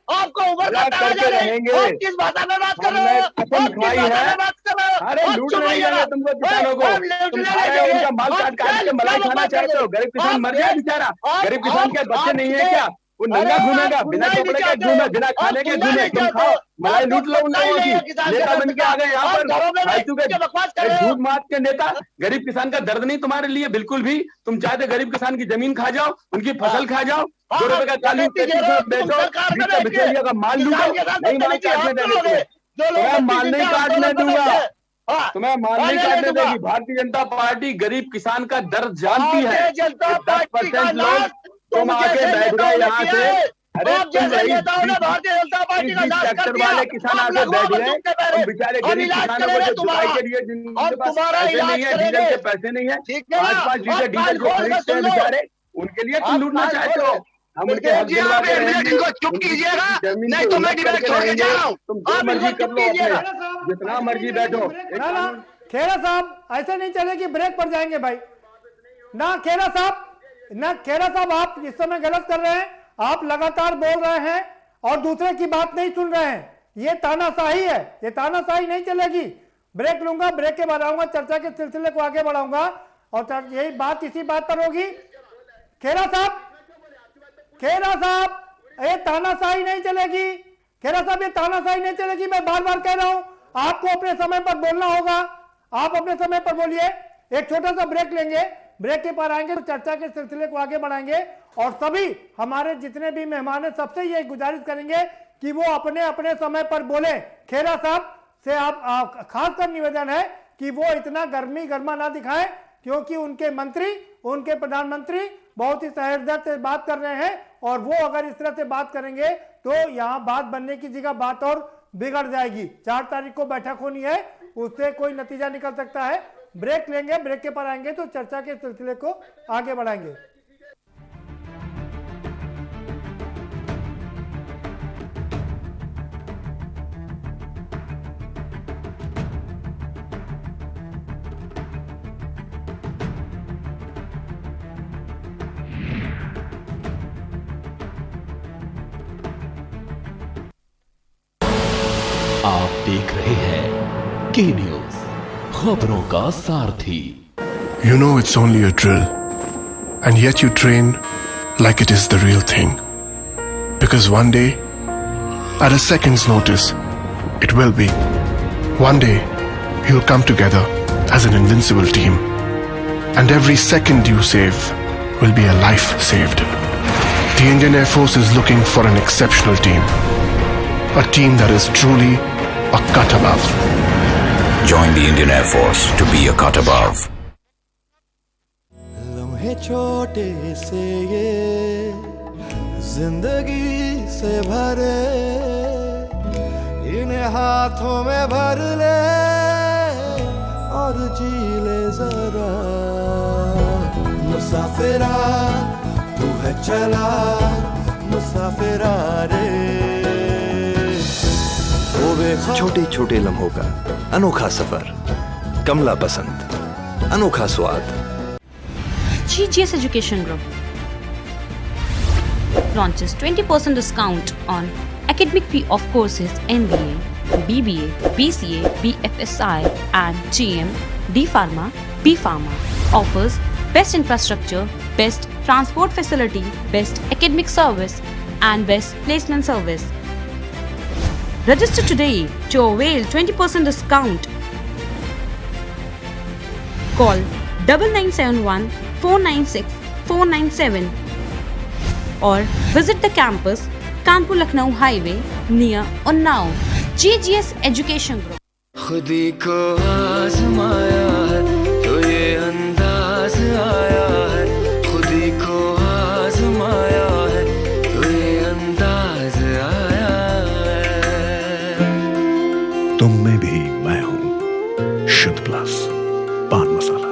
S7: आपको
S6: करके रहेंगे।
S7: किस भाषा में बात कर रहे
S6: हमने
S7: हो?
S6: कसम खाई है। अरे लूट नहीं देंगे तुमको, किसानों को। तुम खा रहे हो, उनका माल काट काट के मलाई खाना चाहते हो। गरीब किसान मर जाए बेचारा। गरीब किसान के बच्चे नहीं है क्या? वो नंगा घूमेगा, बिना कपड़े के घूमे, बिना खाने के घूमे। तुम खाओ, मलाई लूट लो उन लोगों की। नेता बन के आ गए यहाँ पर फालतू के झूठ मात के नेता। गरीब किसान का दर्द नहीं तुम्हारे लिए बिल्कुल भी। तुम चाहते गरीब किसान की जमीन खा जाओ, उनकी फसल खा जाओ, 2 रुपए का चालू बेचो, बिचौलिया का माल लूटो। नहीं माल काटने देंगे तुम्हें, माल नहीं काटने दूंगा, तुम्हें माल नहीं काटने देगी। भारतीय जनता पार्टी गरीब किसान का दर्द जानती है। 10% लोग तुम आके बैठ गए यहाँ से। अरे तुम ट्रैक्टर वाले किसान आके बैठ गए, तुम बेचारे गरीब किसानों को जो जुताई के लिए जिनके पास पैसे नहीं है, डीजल के पैसे नहीं है, 5-5 लीटर डीजल जो खरीदते हैं बेचारे, उनके लिए तुम लूटना चाहते हो। हम उनके हक दिलवा के रहेंगे।
S7: चुप कीजिएगा, नहीं तो मैं डिबेट छोड़ के जा रहा हूं।
S6: तुम जो मर्जी कर लो, जितना मर्जी बैठो।
S2: ना खेरा साहब, ऐसे नहीं चलेगी, ब्रेक पर जाएंगे भाई। ना खेरा साहब, आप इस समय गलत कर रहे हैं। आप लगातार बोल रहे हैं और दूसरे की बात नहीं सुन रहे हैं। ये तानाशाही है, ये तानाशाही नहीं चलेगी। ब्रेक लूंगा, ब्रेक के बाद आऊंगा, चर्चा के सिलसिले को आगे बढ़ाऊंगा और यही बात इसी बात पर होगी। खेरा साहब, ये तानाशाही नहीं चलेगी। खेरा साहब, ये तानाशाही नहीं चलेगी। मैं बार बार कह रहा हूं, आपको अपने समय पर बोलना होगा। आप अपने समय पर बोलिए। एक छोटा सा ब्रेक लेंगे, ब्रेक के पर आएंगे तो चर्चा के सिलसिले को आगे बढ़ाएंगे और सभी हमारे जितने भी मेहमान हैं सबसे ये गुजारिश करेंगे कि वो अपने अपने समय पर बोले। खेरा साहब से आप खासकर निवेदन है कि वो इतना गर्मा ना दिखाएं, क्योंकि उनके मंत्री, उनके प्रधानमंत्री बहुत ही सहृदय से बात कर रहे हैं और वो अगर इस तरह से बात करेंगे तो यहाँ बात बनने की जगह बात और बिगड़ जाएगी। 4 तारीख को बैठक होनी है, उससे कोई नतीजा निकल सकता है। ब्रेक लेंगे, ब्रेक के पर आएंगे तो चर्चा के सिलसिले को आगे बढ़ाएंगे।
S1: आप देख रहे हैं के न्यूज, खबरों का सारथी।
S11: You know it's only a drill, and yet you train like it is the real thing. Because one day, at a second's notice, it will be. One day, you'll come together as an invincible team, and every second you save will be a life saved. The Indian Air Force is looking for an exceptional team. A team that is truly a cut above.
S12: Join the Indian Air Force to be a cut above.
S13: लम्हे छोटे से ये जिंदगी से भरे, इन्हें हाथों में भर ले और जी ले जरा। मुसाफिरा तू है चला, मुसाफिरा रे।
S14: छोटे छोटे लम्हों का अनोखा सफर, कमला पसंद, अनोखा स्वाद।
S15: GGS Education Group launches 20% discount on academic fee of courses MBA, BBA, BCA, BFSI and GM, D Pharma, B Pharma. Offers best infrastructure, best transport facility, best academic service and best placement service. Register today to avail 20% discount. Call 9971 496 497 or visit the campus Kanpur Lucknow Highway near Unnao. GGS Education Group.
S13: खुदी को आजमाया है तो ये अंदाज आया है, खुदी को आजमाया है तो ये अंदाज आया
S11: तुम में भी मैं हूं शुद्ध प्लस पान मसाला।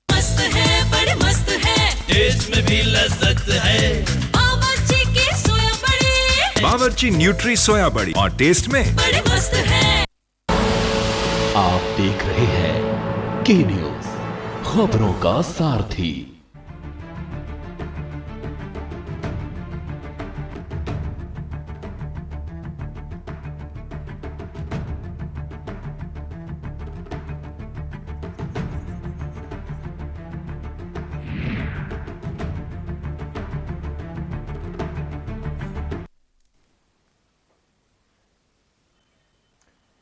S13: मस्त है, बड़े मस्त है, टेस्ट में भी लज्जत है। बावर्ची के सोया बड़ी,
S16: बावर्ची न्यूट्री सोया बड़ी और टेस्ट में
S13: बड़े मस्त है।
S1: आप देख रहे हैं के न्यूज, खबरों का सारथी।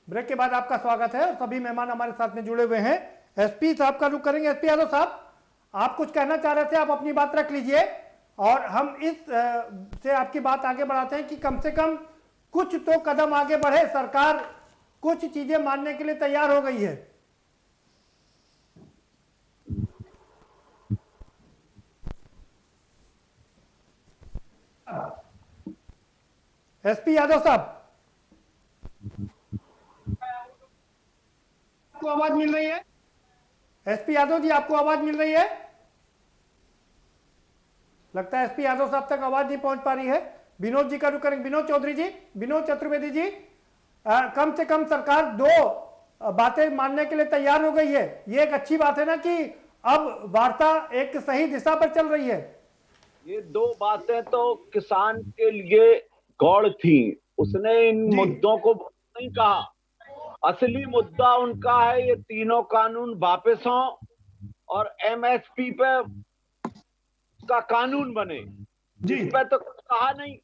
S2: ब्रेक के बाद आपका स्वागत है और सभी मेहमान हमारे साथ में जुड़े हुए हैं। एसपी साहब का रुख करेंगे। एसपी यादव साहब, आप कुछ कहना चाह रहे थे, आप अपनी बात रख लीजिए और हम इस से आपकी बात आगे बढ़ाते हैं कि कम से कम कुछ तो कदम आगे बढ़े। सरकार कुछ चीजें मानने के लिए तैयार हो गई है। एसपी यादव साहब, आपको आवाज मिल रही है? एसपी यादव जी, आपको आवाज मिल रही है? लगता है एसपी यादव साहब तक आवाज नहीं पहुंच पा रही है। विनोद जी का रुख करेंगे। विनोद चौधरी जी, विनोद चतुर्वेदी जी, कम से कम सरकार दो बातें मानने के लिए तैयार हो गई है। ये एक अच्छी बात है ना कि अब वार्ता एक सही दिशा पर चल रही है।
S8: ये दो बातें तो किसान के लिए गौड़ थी। उसने इन मुद्दों को नहीं कहा। असली मुद्दा उनका है ये तीनों कानून वापस हों और एमएसपी पे का कानून बने, जिस पे तो कुछ कहा नहीं।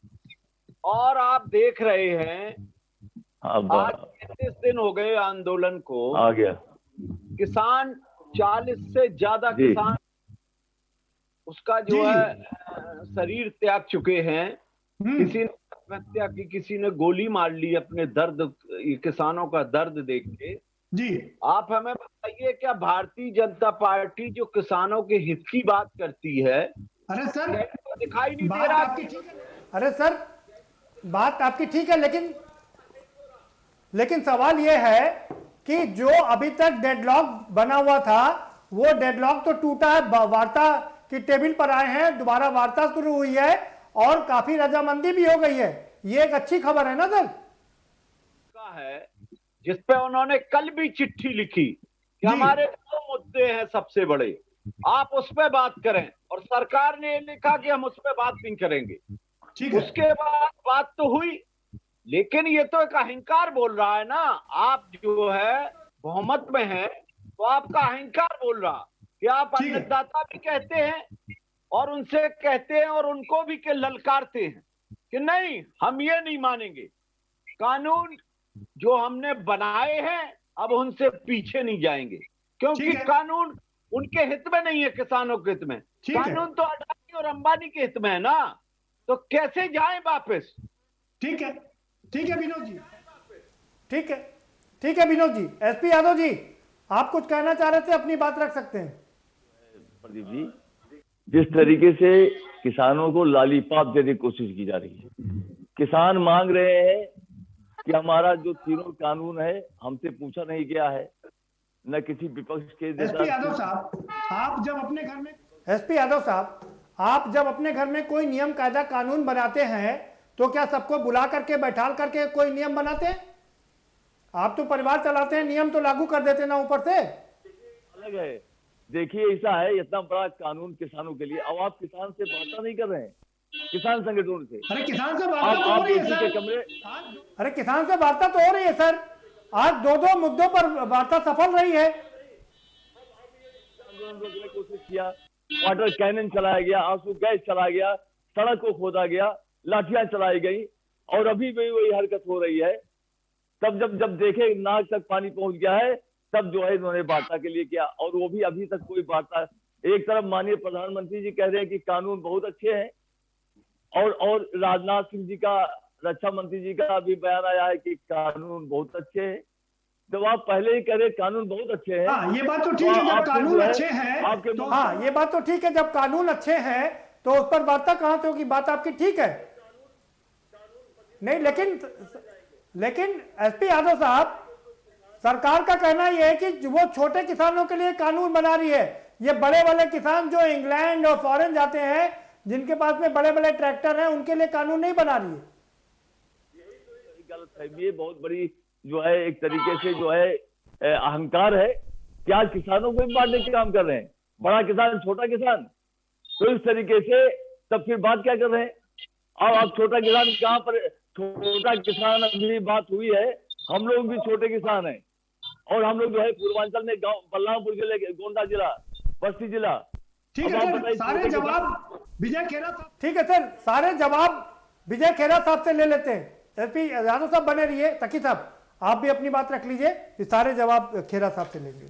S8: और आप देख रहे हैं आज 33 दिन हो गए आंदोलन को,
S9: आ गया
S8: किसान 40 से ज्यादा किसान उसका जो है शरीर त्याग चुके हैं। किसी ने हत्या की, किसी ने गोली मार ली अपने दर्द, किसानों का दर्द देख के।
S2: जी
S8: आप हमें बताइए, क्या भारतीय जनता पार्टी जो किसानों के हित की बात करती है,
S2: अरे सर
S8: दिखाई नहीं दे रहा?
S2: अरे सर, बात आपकी ठीक है, लेकिन सवाल यह है कि जो अभी तक डेडलॉक बना हुआ था वो डेडलॉक तो टूटा है। वार्ता की टेबल पर आए हैं, दोबारा वार्ता शुरू हुई है और काफी रजामंदी भी हो गई है। ये एक अच्छी खबर है ना सर?
S8: है जिसपे उन्होंने कल भी चिट्ठी लिखी कि हमारे दो मुद्दे हैं सबसे बड़े, आप उस पर बात करें। और सरकार ने लिखा कि हम उस पर बात नहीं करेंगे। उसके बाद बात तो हुई, लेकिन ये तो एक अहंकार बोल रहा है ना। आप जो है बहुमत में हैं तो आपका अहंकार बोल रहा कि आप अन्नदाता भी कहते हैं और उनसे कहते हैं और उनको भी के ललकारते हैं कि नहीं, हम ये नहीं मानेंगे। कानून जो हमने बनाए हैं अब उनसे पीछे नहीं जाएंगे, क्योंकि कानून उनके हित में नहीं है, किसानों के हित में। कानून तो अडानी और अंबानी के हित में है ना, तो कैसे जाएं वापस?
S2: ठीक है विनोद जी, ठीक है विनोद जी। एसपी यादव जी, आप कुछ कहना चाह रहे थे, अपनी बात रख सकते हैं।
S9: प्रदीप जी, जिस तरीके से किसानों को लॉलीपॉप देने की कोशिश की जा रही है, किसान मांग रहे हैं कि हमारा जो तीनों कानून है हमसे पूछा नहीं गया है, न किसी विपक्ष के।
S2: एसपी यादव साहब, आप जब अपने घर में एसपी यादव साहब, आप जब अपने घर में कोई नियम कायदा कानून बनाते हैं तो क्या सबको बुला करके बैठाल करके कोई नियम बनाते हैं? आप तो परिवार चलाते हैं, नियम तो लागू कर देते ना ऊपर से।
S9: अलग है। देखिए, ऐसा है, इतना बड़ा कानून किसानों के लिए, अब आप किसान से वार्ता नहीं कर रहे हैं, किसान संगठनों से।
S2: अरे किसान से वार्ता तो हो रही है सर। अरे किसान से वार्ता तो हो रही है सर। आज दो मुद्दों पर वार्ता सफल रही है।
S9: कोशिश किया, वाटर कैनन चलाया गया, आंसू गैस चलाया गया, सड़क को खोदा गया, लाठियां चलाई गई, और अभी भी वही हरकत हो रही है। तब जब देखे नाक तक पानी पहुंच गया है, तब जो है इन्होंने वार्ता के लिए किया, और वो भी अभी तक कोई वार्ता। एक तरफ माननीय प्रधानमंत्री जी कह रहे हैं कि कानून बहुत अच्छे हैं, और राजनाथ सिंह जी का, रक्षा मंत्री जी का भी बयान आया है कि कानून बहुत अच्छे हैं। जब आप पहले ही कह रहे कानून बहुत अच्छे हैं,
S2: हाँ, ये बात तो ठीक है, जब कानून अच्छे हैं तो, हाँ, ये बात तो ठीक है, जब कानून अच्छे हैं तो उस पर वार्ता कहां से होगी? बात आपकी ठीक है। नहीं, लेकिन एसपी यादव साहब, सरकार का कहना यह है कि वो छोटे किसानों के लिए कानून बना रही है। ये बड़े वाले किसान जो इंग्लैंड और फॉरेन जाते हैं, जिनके पास में बड़े बड़े ट्रैक्टर हैं, उनके लिए कानून नहीं बना रही है।
S9: गलतफहमी, बहुत बड़ी जो है एक तरीके से जो है अहंकार है कि आज किसानों को भी बांटने का काम कर रहे हैं, बड़ा किसान छोटा किसान। तो इस तरीके से तब फिर बात क्या कर रहे हैं? और अब छोटा किसान कहाँ पर? छोटा किसान अभी बात हुई है, हम लोग भी छोटे किसान हैं और हम लोग जो है पूर्वांचल में गांव बलरामपुर जिले के गोंडा जिला, बस्ती जिला।
S2: ठीक है सर, सारे जवाब विजय खेरा साहब, ठीक है सर, सारे जवाब विजय खेरा साहब से ले लेते हैं। एसपी यादव साहब बने रहिए, तकी साहब आप भी अपनी बात रख लीजिए, फिर सारे जवाब खेरा साहब से लेंगे।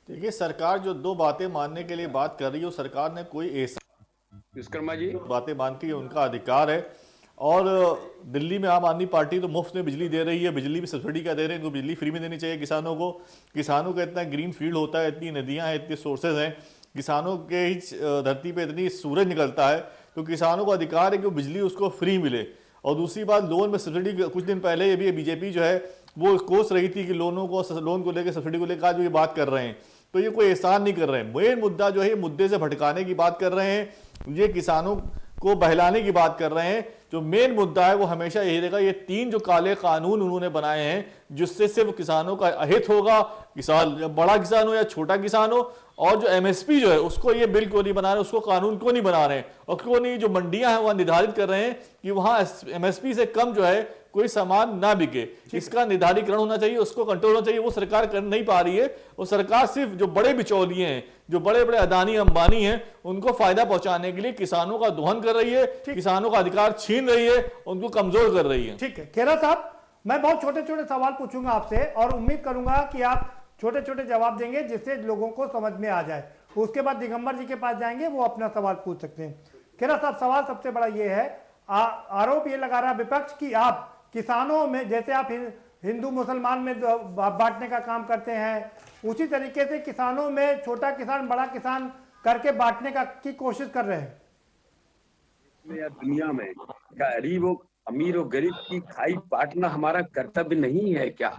S10: देखिए, सरकार जो दो बातें मानने के लिए बात कर रही है, सरकार ने कोई ऐसा
S6: विश्वकर्मा जी
S10: बातें मानती है, उनका अधिकार है। और दिल्ली में आम आदमी पार्टी तो मुफ्त में बिजली दे रही है, बिजली भी सब्सिडी का दे रहे हैं, तो बिजली फ्री में देनी चाहिए किसानों को। किसानों का इतना ग्रीन फील्ड होता है, इतनी नदियां हैं, इतने सोर्सेज हैं, किसानों के ही धरती पे इतनी सूरज निकलता है, तो किसानों को अधिकार है कि वो बिजली उसको फ्री मिले। और दूसरी बात, लोन में सब्सिडी, कुछ दिन पहले ये भी बीजेपी जो है वो कोस रही थी कि लोन को लेकर, सब्सिडी को लेकर जो ये बात कर रहे हैं, तो ये कोई एहसान नहीं कर रहे हैं। मेन मुद्दा जो है, ये मुद्दे से भटकाने की बात कर रहे हैं, ये किसानों को बहलाने की बात कर रहे हैं। जो मेन मुद्दा है वो हमेशा यही रहेगा, ये 3 जो काले कानून उन्होंने बनाए हैं, जिससे सिर्फ किसानों का अहित होगा, किसान बड़ा किसान हो या छोटा किसान हो। और जो एमएसपी जो है उसको ये बिल क्यों नहीं बना रहे, उसको कानून क्यों नहीं बना रहे हैं, और क्यों नहीं जो मंडियां हैं वहां निर्धारित कर रहे हैं कि वहां एमएसपी से कम जो है कोई सामान ना बिके। इसका निर्धारीकरण होना चाहिए, उसको कंट्रोल होना चाहिए, वो सरकार कर नहीं पा रही है। वो सरकार सिर्फ जो बड़े बिचौलिए हैं, जो बड़े बड़े अदानी अंबानी हैं, उनको फायदा पहुंचाने के लिए किसानों का दोहन कर रही है, किसानों का अधिकार छीन रही है, उनको कमजोर कर रही है।
S2: ठीक है खेरा साहब, मैं बहुत छोटे छोटे सवाल पूछूंगा आपसे और उम्मीद करूंगा कि आप छोटे छोटे जवाब देंगे जिससे लोगों को समझ में आ जाए। उसके बाद दिगंबर जी के पास जाएंगे, वो अपना सवाल पूछ सकते हैं। खेरा साहब, सवाल सबसे बड़ा ये है, आरोप ये लगा रहा है विपक्ष कि आप किसानों में, जैसे आप हिंदू मुसलमान में बांटने का काम करते हैं, उसी तरीके से किसानों में छोटा किसान बड़ा किसान करके बांटने की कोशिश कर रहे हैं।
S6: दुनिया में गरीब और अमीर और गरीब की खाई बांटना हमारा कर्तव्य नहीं है क्या?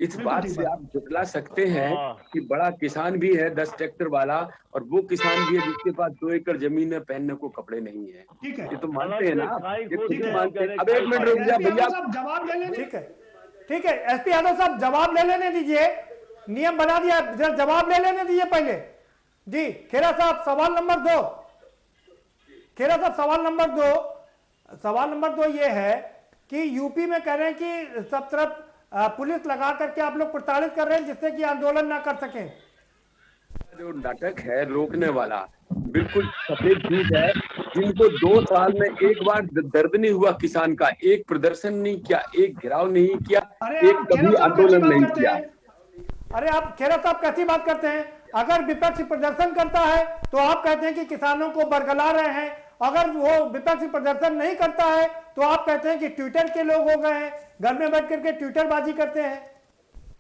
S6: इस बात से आप जुटला सकते हैं कि बड़ा किसान भी है 10 ट्रैक्टर वाला, और वो किसान भी है जिसके पास 2 एकड़ जमीन है, पहनने को कपड़े नहीं है।
S2: ठीक है,
S6: ये तो मानते हैं ना, ये खुद ही मानते हैं। अब 1 मिनट रुक जा भैया,
S2: जवाब ले लेने। ठीक है एसपी यादव साहब, जवाब ले लेने दीजिए, नियम बना दिया, जवाब ले लेने दीजिए पहले जी। खेरा साहब, सवाल नंबर 2। खेरा साहब, सवाल नंबर 2 ये है कि यूपी में कह रहे हैं कि सब तरफ पुलिस लगा करके आप लोग प्रताड़ित कर रहे हैं, जिससे कि आंदोलन ना कर सकें।
S6: जो नाटक है रोकने वाला बिल्कुल सफेद झूठ है। जिनको 2 साल में एक बार दर्द नहीं हुआ किसान का, एक प्रदर्शन नहीं किया, एक घेराव नहीं किया, एक कभी आंदोलन नहीं किया।
S2: अरे आप खेरा साहब कैसी बात करते हैं? अगर विपक्ष प्रदर्शन करता है तो आप कहते हैं कि किसानों को बरगला रहे हैं, अगर वो विपक्ष प्रदर्शन नहीं करता है तो आप कहते हैं कि ट्विटर के लोग हो गए हैं, घर में बैठ करके ट्विटरबाजी करते हैं।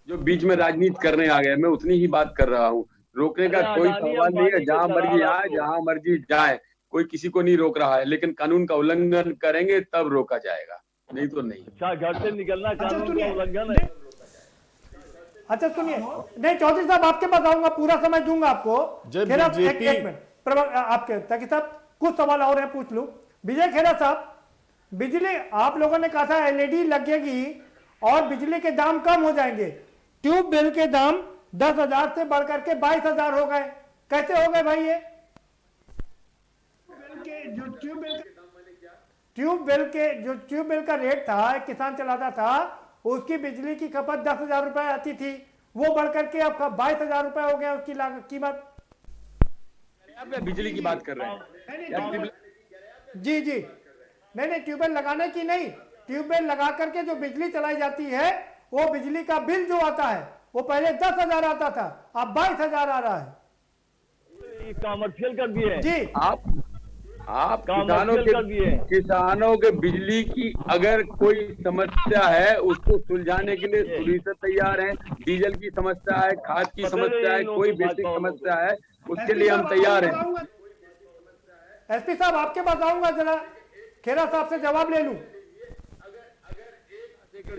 S6: जो बीच में राजनीति करने आ गए, मैं उतनी ही बात कर रहा हूँ। रोकने का कोई सवाल नहीं है, जहां मर्जी आए, जहां मर्जी जाए, कोई किसी को नहीं रोक रहा है, लेकिन कानून का उल्लंघन करेंगे तब रोका जाएगा, नहीं तो नहीं।
S9: अच्छा, घर से निकलना कानून का उल्लंघन है।
S2: अच्छा सुनिए, नहीं चौधरी साहब आपके पास आऊंगा, पूरा समय दूंगा आपको। एक मिनट आपके, ताकि साहब कुछ सवाल और है, पूछ लूं। विजय खेरा साहब, बिजली आप लोगों ने कहा था एलईडी लगेगी और बिजली के दाम कम हो जाएंगे। ट्यूब बिल के दाम 10,000 से बढ़कर के 22,000 हो गए, कैसे हो गए भाई? ये ट्यूब बिल का रेट था, किसान चलाता था, उसकी बिजली की खपत 10,000 रुपए आती थी, वो बढ़कर के अब 22,000 रुपए हो गया उसकी कीमत।
S6: बिजली की बात कर रहे हैं
S2: जी जी, नहीं ट्यूबवेल लगाने की नहीं, ट्यूबवेल लगा करके जो बिजली चलाई जाती है, वो बिजली का बिल जो आता है वो पहले 10,000 आता था, अब 22,000 आ रहा है।
S9: कॉमर्शियल कर दिए
S2: जी।
S6: आप किसानों के बिजली की अगर कोई समस्या है उसको सुलझाने के लिए सोल्यूशन तैयार हैं। डीजल की समस्या है, खाद की समस्या है, कोई बेसिक समस्या है, उसके लिए हम तैयार हैं।
S2: एसपी साहब आपके पास आऊंगा, जरा खेरा साहब से जवाब ले लूं।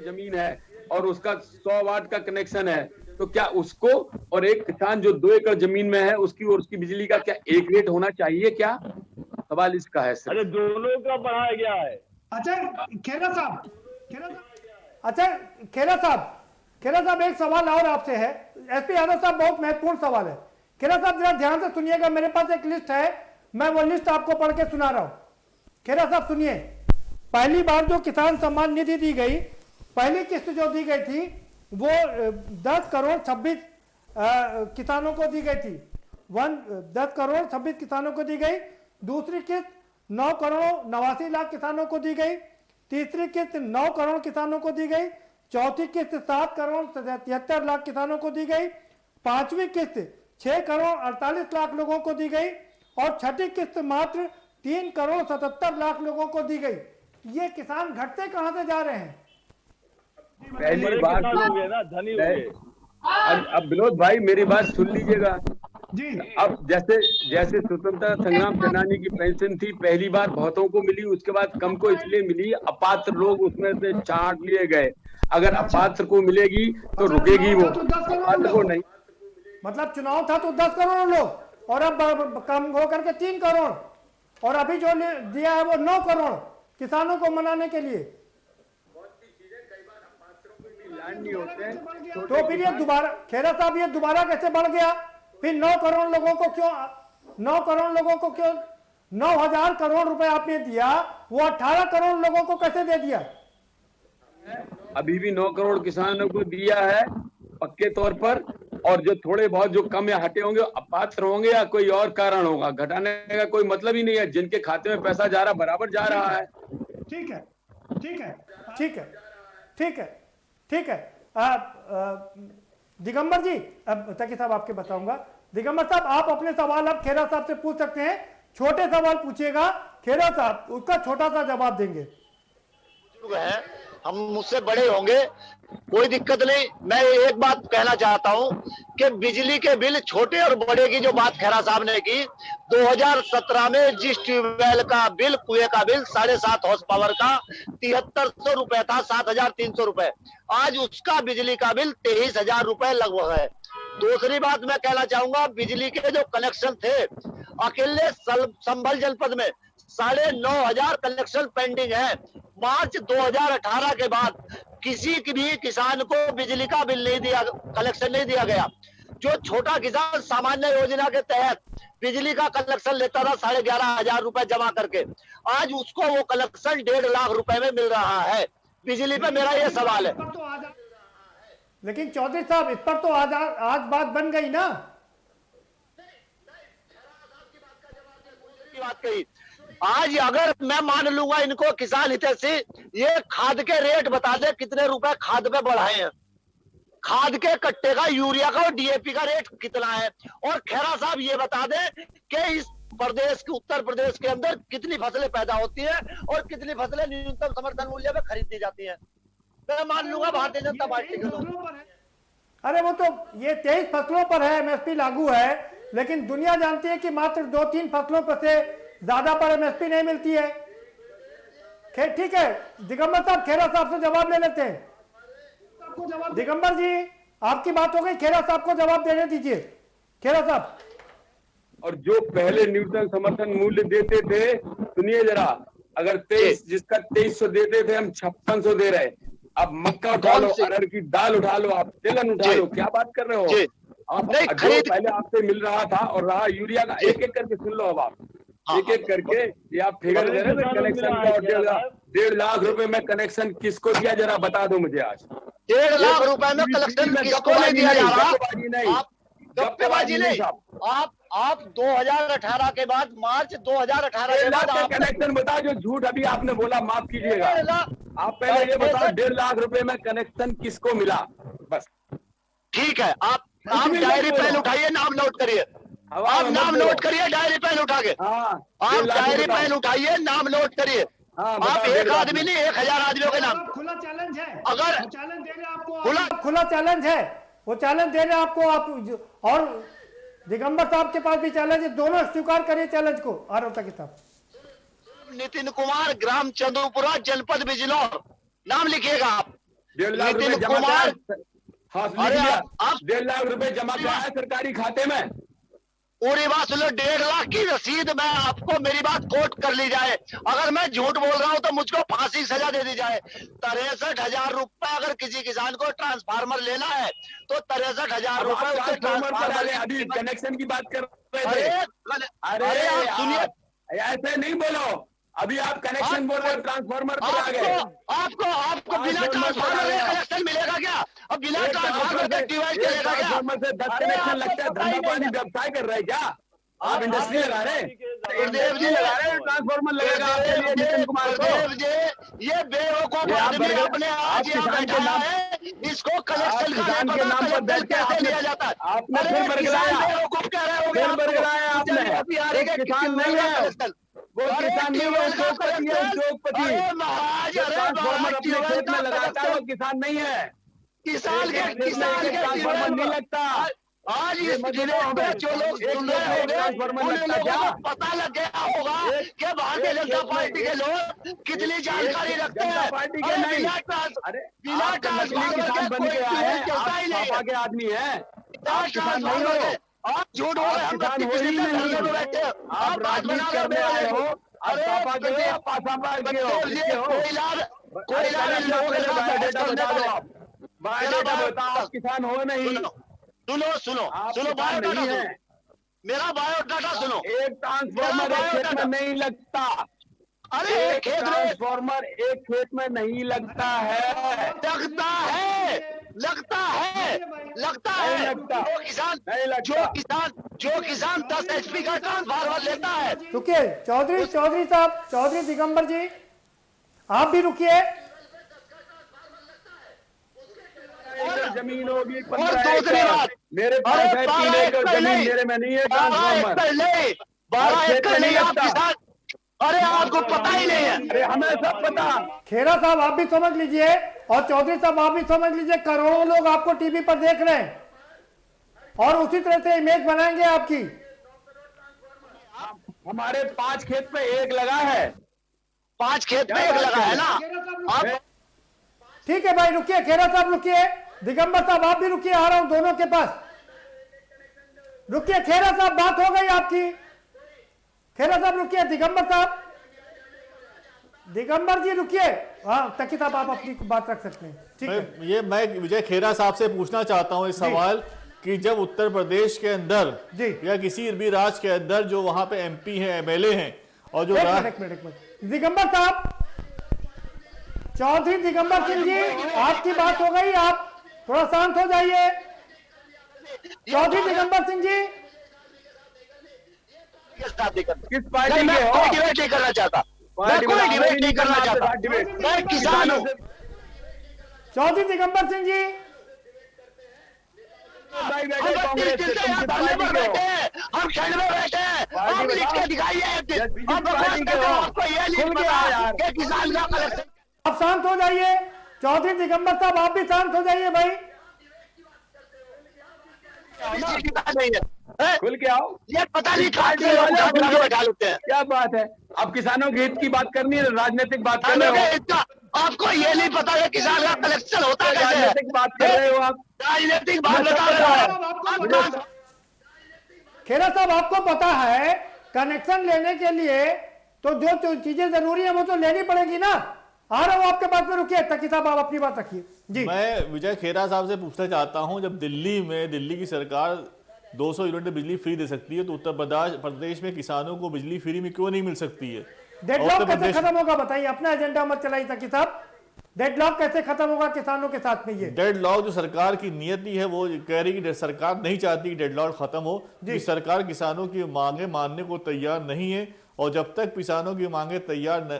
S6: जमीन है और उसका 100 वाट का कनेक्शन है, तो क्या उसको और एक किसान जो 2 एकड़ जमीन में है उसकी और उसकी बिजली का क्या एक रेट होना चाहिए? क्या सवाल इसका है सर।
S9: अरे दोनों का बढ़ाया गया है।
S2: अच्छा खेरा साहब, खेरा साहब एक सवाल और आपसे है। एसपी यादव साहब, बहुत महत्वपूर्ण सवाल है। खेरा साहब जरा ध्यान से सुनिएगा, मेरे पास एक लिस्ट है, मैं वो लिस्ट आपको पढ़ के सुना रहा हूं। खेरा साहब सुनिए, पहली बार जो किसान सम्मान निधि दी गई, पहली किस्त जो दी गई थी वो 10 करोड़ 26 किसानों को दी गई थी। 10 करोड़ 26 किसानों को दी गई। दूसरी किस्त 9 करोड़ 89 लाख किसानों को दी गई। तीसरी किस्त 9 करोड़ किसानों को दी गई। चौथी किस्त 7 करोड़ 73 लाख किसानों को दी गई। पांचवी किस्त 6 करोड़ 48 लाख लोगों को दी गई और छठी किस्त मात्र 3 करोड़ 77 लाख लोगों को दी गई। ये किसान घटते कहां से जा रहे हैं?
S6: पहली बात
S9: धनी हो गए।
S6: अब विनोद भाई मेरी बात सुन लीजिएगा
S2: जी।
S6: अब जैसे स्वतंत्रता संग्राम सेनानी की पेंशन थी, पहली बार बहुतों को मिली, उसके बाद कम को इसलिए मिली, अपात्र लोग उसमें से छांट लिए गए। अगर अपात्र को मिलेगी तो रुकेगी वो, अपात्र को नहीं।
S2: मतलब चुनाव था तो 10 करोड़ लोग और अब कम हो करके 3 करोड़ और अभी जो दिया है वो 9 करोड़ किसानों को मनाने के लिए।
S6: नहीं होते
S2: तो फिर ये दोबारा, खेरा साहब ये दोबारा कैसे बढ़ गया? फिर 9 करोड़ लोगों को क्यों 9,000 करोड़ रुपए आपने दिया, वो 18 करोड़ लोगों को कैसे दे दिया?
S6: अभी भी 9 करोड़ किसानों को दिया है पक्के तौर पर, और जो थोड़े बहुत जो कम या हटे होंगे अपात्र होंगे या कोई और कारण होगा, घटाने का कोई मतलब ही नहीं है। जिनके खाते में पैसा जा रहा बराबर जा रहा है।
S2: ठीक है, ठीक है, ठीक है, ठीक है, ठीक है। दिगंबर जी, अब तकी साहब आपके बताऊंगा। दिगंबर साहब आप अपने सवाल अब खेरा साहब से पूछ सकते हैं। छोटे सवाल पूछिएगा, खेरा साहब उसका छोटा सा जवाब देंगे।
S7: हम मुझसे बड़े होंगे, कोई दिक्कत नहीं। मैं एक बात कहना चाहता हूं कि बिजली के बिल छोटे और बड़े की जो बात खैरा साहब ने की, 2017 में जिस ट्यूबवेल का बिल, कुएं का बिल 7.5 हॉर्स पावर का 7300 रुपए था, 7300 रुपए, आज उसका बिजली का बिल 23,000 रुपए लगभग है। दूसरी बात मैं कहना चाहूंगा, बिजली के जो कनेक्शन थे अकेले संभल जनपद में 9,500 कनेक्शन पेंडिंग है। मार्च 2018 के बाद किसी की भी किसान को बिजली का बिल नहीं दिया, कनेक्शन नहीं दिया गया। जो छोटा किसान सामान्य योजना के तहत बिजली का कनेक्शन लेता था 11,500 रुपए जमा करके, आज उसको वो कनेक्शन 1.5 लाख रुपए में मिल रहा है। बिजली पे मेरा ये सवाल है।
S2: लेकिन चौधरी साहब इस पर तो आज बात बन गई ना।
S7: की बात कही, आज अगर मैं मान लूंगा इनको किसान हितैषी, ये खाद के रेट बता दे कितने रुपए खाद पे बढ़ाए हैं, खाद के कट्टे का, यूरिया का और डीएपी का रेट कितना है, और खैरा साहब ये बता दे कि इस प्रदेश के, उत्तर प्रदेश के अंदर कितनी फसलें पैदा होती है और कितनी फसलें न्यूनतम समर्थन मूल्य पे खरीदी जाती है। मैं मान लूंगा भारतीय जनता पार्टी के लोग।
S2: अरे वो तो ये 23 फसलों पर है, एमएसपी लागू है, लेकिन दुनिया जानती है कि मात्र 2-3 फसलों पर से ज्यादा पर एमएसपी नहीं मिलती है। ठीक है दिगंबर साहब, खेरा साहब से जवाब ले लेते हैं। दिगंबर जी आपकी बात हो गई, खेरा साहब को जवाब देने दीजिए। खेरा साहब,
S6: और जो पहले न्यूनतम समर्थन मूल्य देते थे, सुनिए जरा, अगर 23 जिसका 2300 देते थे, हम 5600 दे रहे। अब मक्का उठा लो, अरहर की दाल उठा लो, आप तिलहन उठा लो, क्या बात कर रहे हो आप? जो पहले आपसे मिल रहा था और रहा यूरिया का, एक एक करके सुन लो। अब आप एक एक करके ये आप फिगर दे रहे थे कनेक्शन का, 1.5 लाख रुपए में कनेक्शन किसको दिया, जरा बता दो मुझे आज।
S7: 1.5 लाख रुपए में कनेक्शन किसको नहीं दिया जा रहा? गप्पेबाजी नहीं। आप 2018 के बाद, मार्च 2018 के बाद
S6: कनेक्शन बताओ जो झूठ अभी आपने बोला, माफ कीजिएगा। आप पहले ये बताओ 1.5 लाख रुपए में कनेक्शन किसको मिला, बस।
S7: ठीक है, आप डायरी पेन उठाइए, नाम नोट करिए, आप नाम नोट करिए, डायरी पेन उठा के, आप डायरी पेन उठाइए, नाम नोट करिए। आप एक आदमी नहीं, 1000 आदमियों के नाम।
S2: खुला चैलेंज है,
S7: अगर
S2: चैलेंज दे रहे आपको, खुला चैलेंज है, वो चैलेंज दे रहे आपको। आप और दिगंबर साहब के पास भी चैलेंज है, दोनों स्वीकार करिए चैलेंज को। आरोता की साहब,
S7: नितिन कुमार, ग्राम चंदूपुरा, जनपद बिजनौर, नाम लिखिएगा आप।
S6: 1.5 लाख रुपए
S7: नितिन
S6: जमा
S7: कुमार,
S6: हाँ
S7: अरे
S6: लिया,
S7: आप
S6: 1.5 लाख रुपए जमा कराया सरकारी खाते में।
S7: पूरी बात सुन लो, 1.5 लाख की रसीद, मैं आपको मेरी बात कोट कर ली जाए, अगर मैं झूठ बोल रहा हूं तो मुझको फांसी सजा दे दी जाए। 63,000 रुपए अगर किसी किसान को ट्रांसफार्मर लेना है तो 63,000 रुपए उससे ट्रांसफार्मर।
S6: अभी कनेक्शन की बात कर रहे
S7: अरे
S6: थे।
S7: अरे आप सुनिए,
S6: ऐसे नहीं बोलो, अभी आप कनेक्शन बोल रहे हो, ट्रांसफार्मर पर आ गए।
S7: आपको बिना ट्रांसफार्मर के कनेक्शन मिलेगा क्या? अब बिना ट्रांसफार्मर के डिवाइस चलेगा क्या?
S6: ट्रांसफार्मर से 10 कनेक्शन लगता है, धंधा पानी व्यवसाय कर रहे हैं क्या आप? इंडस्ट्री लगा रहे हैं,
S7: गुरुदेव जी लगा रहे हैं,
S6: ट्रांसफार्मर लगेगा आपके लिए नितिन कुमार को।
S7: गुरुदेव जी, ये बेवकूफ आदमी अपने आज यहाँ बैठा है, इसको कलेक्शन
S6: किसान के नाम पर बैठ के
S7: कैसे लिया जाता है?
S6: आपने फिर बरगलाया,
S7: बेवकूफ कह रहे हो,
S6: फिर बरगलाया आपने। किसान नहीं है वो, किसान नहीं है, उद्योगपति है, उद्योगपति। ट्रांसफार्मर अपने खेत में लगाता है वो किसान नहीं है।
S7: किसान के
S6: ट्रांसफार्मर नहीं लगता।
S7: आज इस जिले में जो लोग सुन रहे होंगे उन लोगों को पता लग गया होगा कि भारतीय जनता पार्टी के लोग कितनी जानकारी रखते हैं।
S6: पार्टी के नहीं,
S7: बिना ट्रांसफार्मर
S6: किसान बन के आए हैं,
S7: चलता ही नहीं
S6: पापा के आदमी है,
S7: आप
S6: किसान नहीं हो।
S7: आप झूठ बोल रहे हैं, हम
S6: किसान हो ही नहीं, आप राजनीति करने आए हो। आप पापा के हो, आप पापा के हो, किसके हो?
S7: कोई
S6: बायोडेटा बता दो, आप बायोडेटा बताओ, आप किसान हो नहीं।
S7: सुनो बायोडाटा सुनो, मेरा बायोडाटा सुनो।
S6: एक ट्रांसफार्मर एक खेत में नहीं लगता।
S7: अरे
S6: एक ट्रांसफार्मर एक खेत में नहीं लगता है।
S7: लगता है जो किसान 10 HP का ट्रांसफार्मर लेता है।
S2: रुकिए चौधरी साहब, चौधरी दिगंबर जी आप भी रुकिए।
S6: जमीन होगी
S7: और दूसरी बात,
S6: मेरे पास है 3 एकड़ जमीन, मेरे में नहीं है ट्रांसफार्मर।
S7: 12 एकड़ नहीं आप किसान, अरे आपको पता ही नहीं है।
S6: अरे हमें सब पता।
S2: खेरा साहब आप भी समझ लीजिए और चौधरी साहब आप भी समझ लीजिए, करोड़ों लोग आपको टीवी पर देख रहे हैं और उसी तरह से इमेज बनाएंगे आपकी।
S6: हमारे 5 खेत पे एक लगा है,
S7: 5 खेत पे एक लगा है ना। आप
S2: ठीक है भाई रुकिए, खेरा साहब रुकिए, दिगंबर साहब आप भी रुकिए, आ रहा हूं दोनों के पास। रुकिए खेरा साहब, बात हो गई आपकी। खेरा साहब रुकिए, दिगंबर जी रुकिए। हाँ तकी साहब आप अपनी बात रख सकते हैं, ठीक है।
S17: ये मैं विजय खेरा साहब से पूछना चाहता हूं इस सवाल कि जब उत्तर प्रदेश के अंदर या किसी भी राज्य के अंदर जो वहां पे MP हैं, MLA हैं और जो
S2: एक मिनट दिगंबर साहब, चौधरी दिगंबर सिंह जी आपकी बात हो गई, आप थोड़ा शांत हो जाइए। चौधरी दिगंबर सिंह जी
S7: किस पार्टी के
S6: मैं
S7: कोई डिबेट नहीं करना चाहता, मैं कोई डिबेट नहीं करना चाहता, मैं किसान हूँ।
S2: चौधरी दिगंबर सिंह जी
S7: हम ठंड में बैठे हैं, आप लिख के दिखाइए, आपको ये नहीं पता कि किसान का कलेक्शन।
S2: आप शांत हो जाइए, चौधरी दिगंबर साहब आप भी शांत हो जाइए भाई।
S7: नहीं है,
S6: खुल के आओ,
S7: ये पता नहीं बैठा लेते हैं।
S6: क्या बात है, अब किसानों के हित की बात करनी है, राजनीतिक बात कर रहे हो।
S7: आपको ये नहीं पता है किसान का कलेक्शन होता कैसे है?
S6: राजनीतिक बात कर रहे हो आप,
S7: राजनीतिक बात बता रहे हो।
S2: खेरा साहब आपको पता है कनेक्शन लेने के लिए तो जो चीजें जरूरी है वो तो लेनी पड़ेगी ना। आ रहा हूं आपके पास में, रुकिए तकी साहब आप अपनी बात रखिए जी।
S17: मैं विजय खेरा साहब से पूछना चाहता हूं, जब दिल्ली की सरकार 200 यूनिट बिजली फ्री दे सकती है तो उत्तर प्रदेश में किसानों को बिजली फ्री में क्यों नहीं मिल सकती है?
S2: डेडलॉक कैसे खत्म होगा बताइए, अपना एजेंडा मत चलाइए तकी साहब। डेडलॉक कैसे खत्म होगा किसानों के साथ में? ये
S17: डेडलॉक जो सरकार की नियति है वो कह रही कि सरकार नहीं चाहती कि डेडलॉक खत्म हो, कि सरकार किसानों की मांगे मानने को तैयार नहीं है और जब तक किसानों की मांगे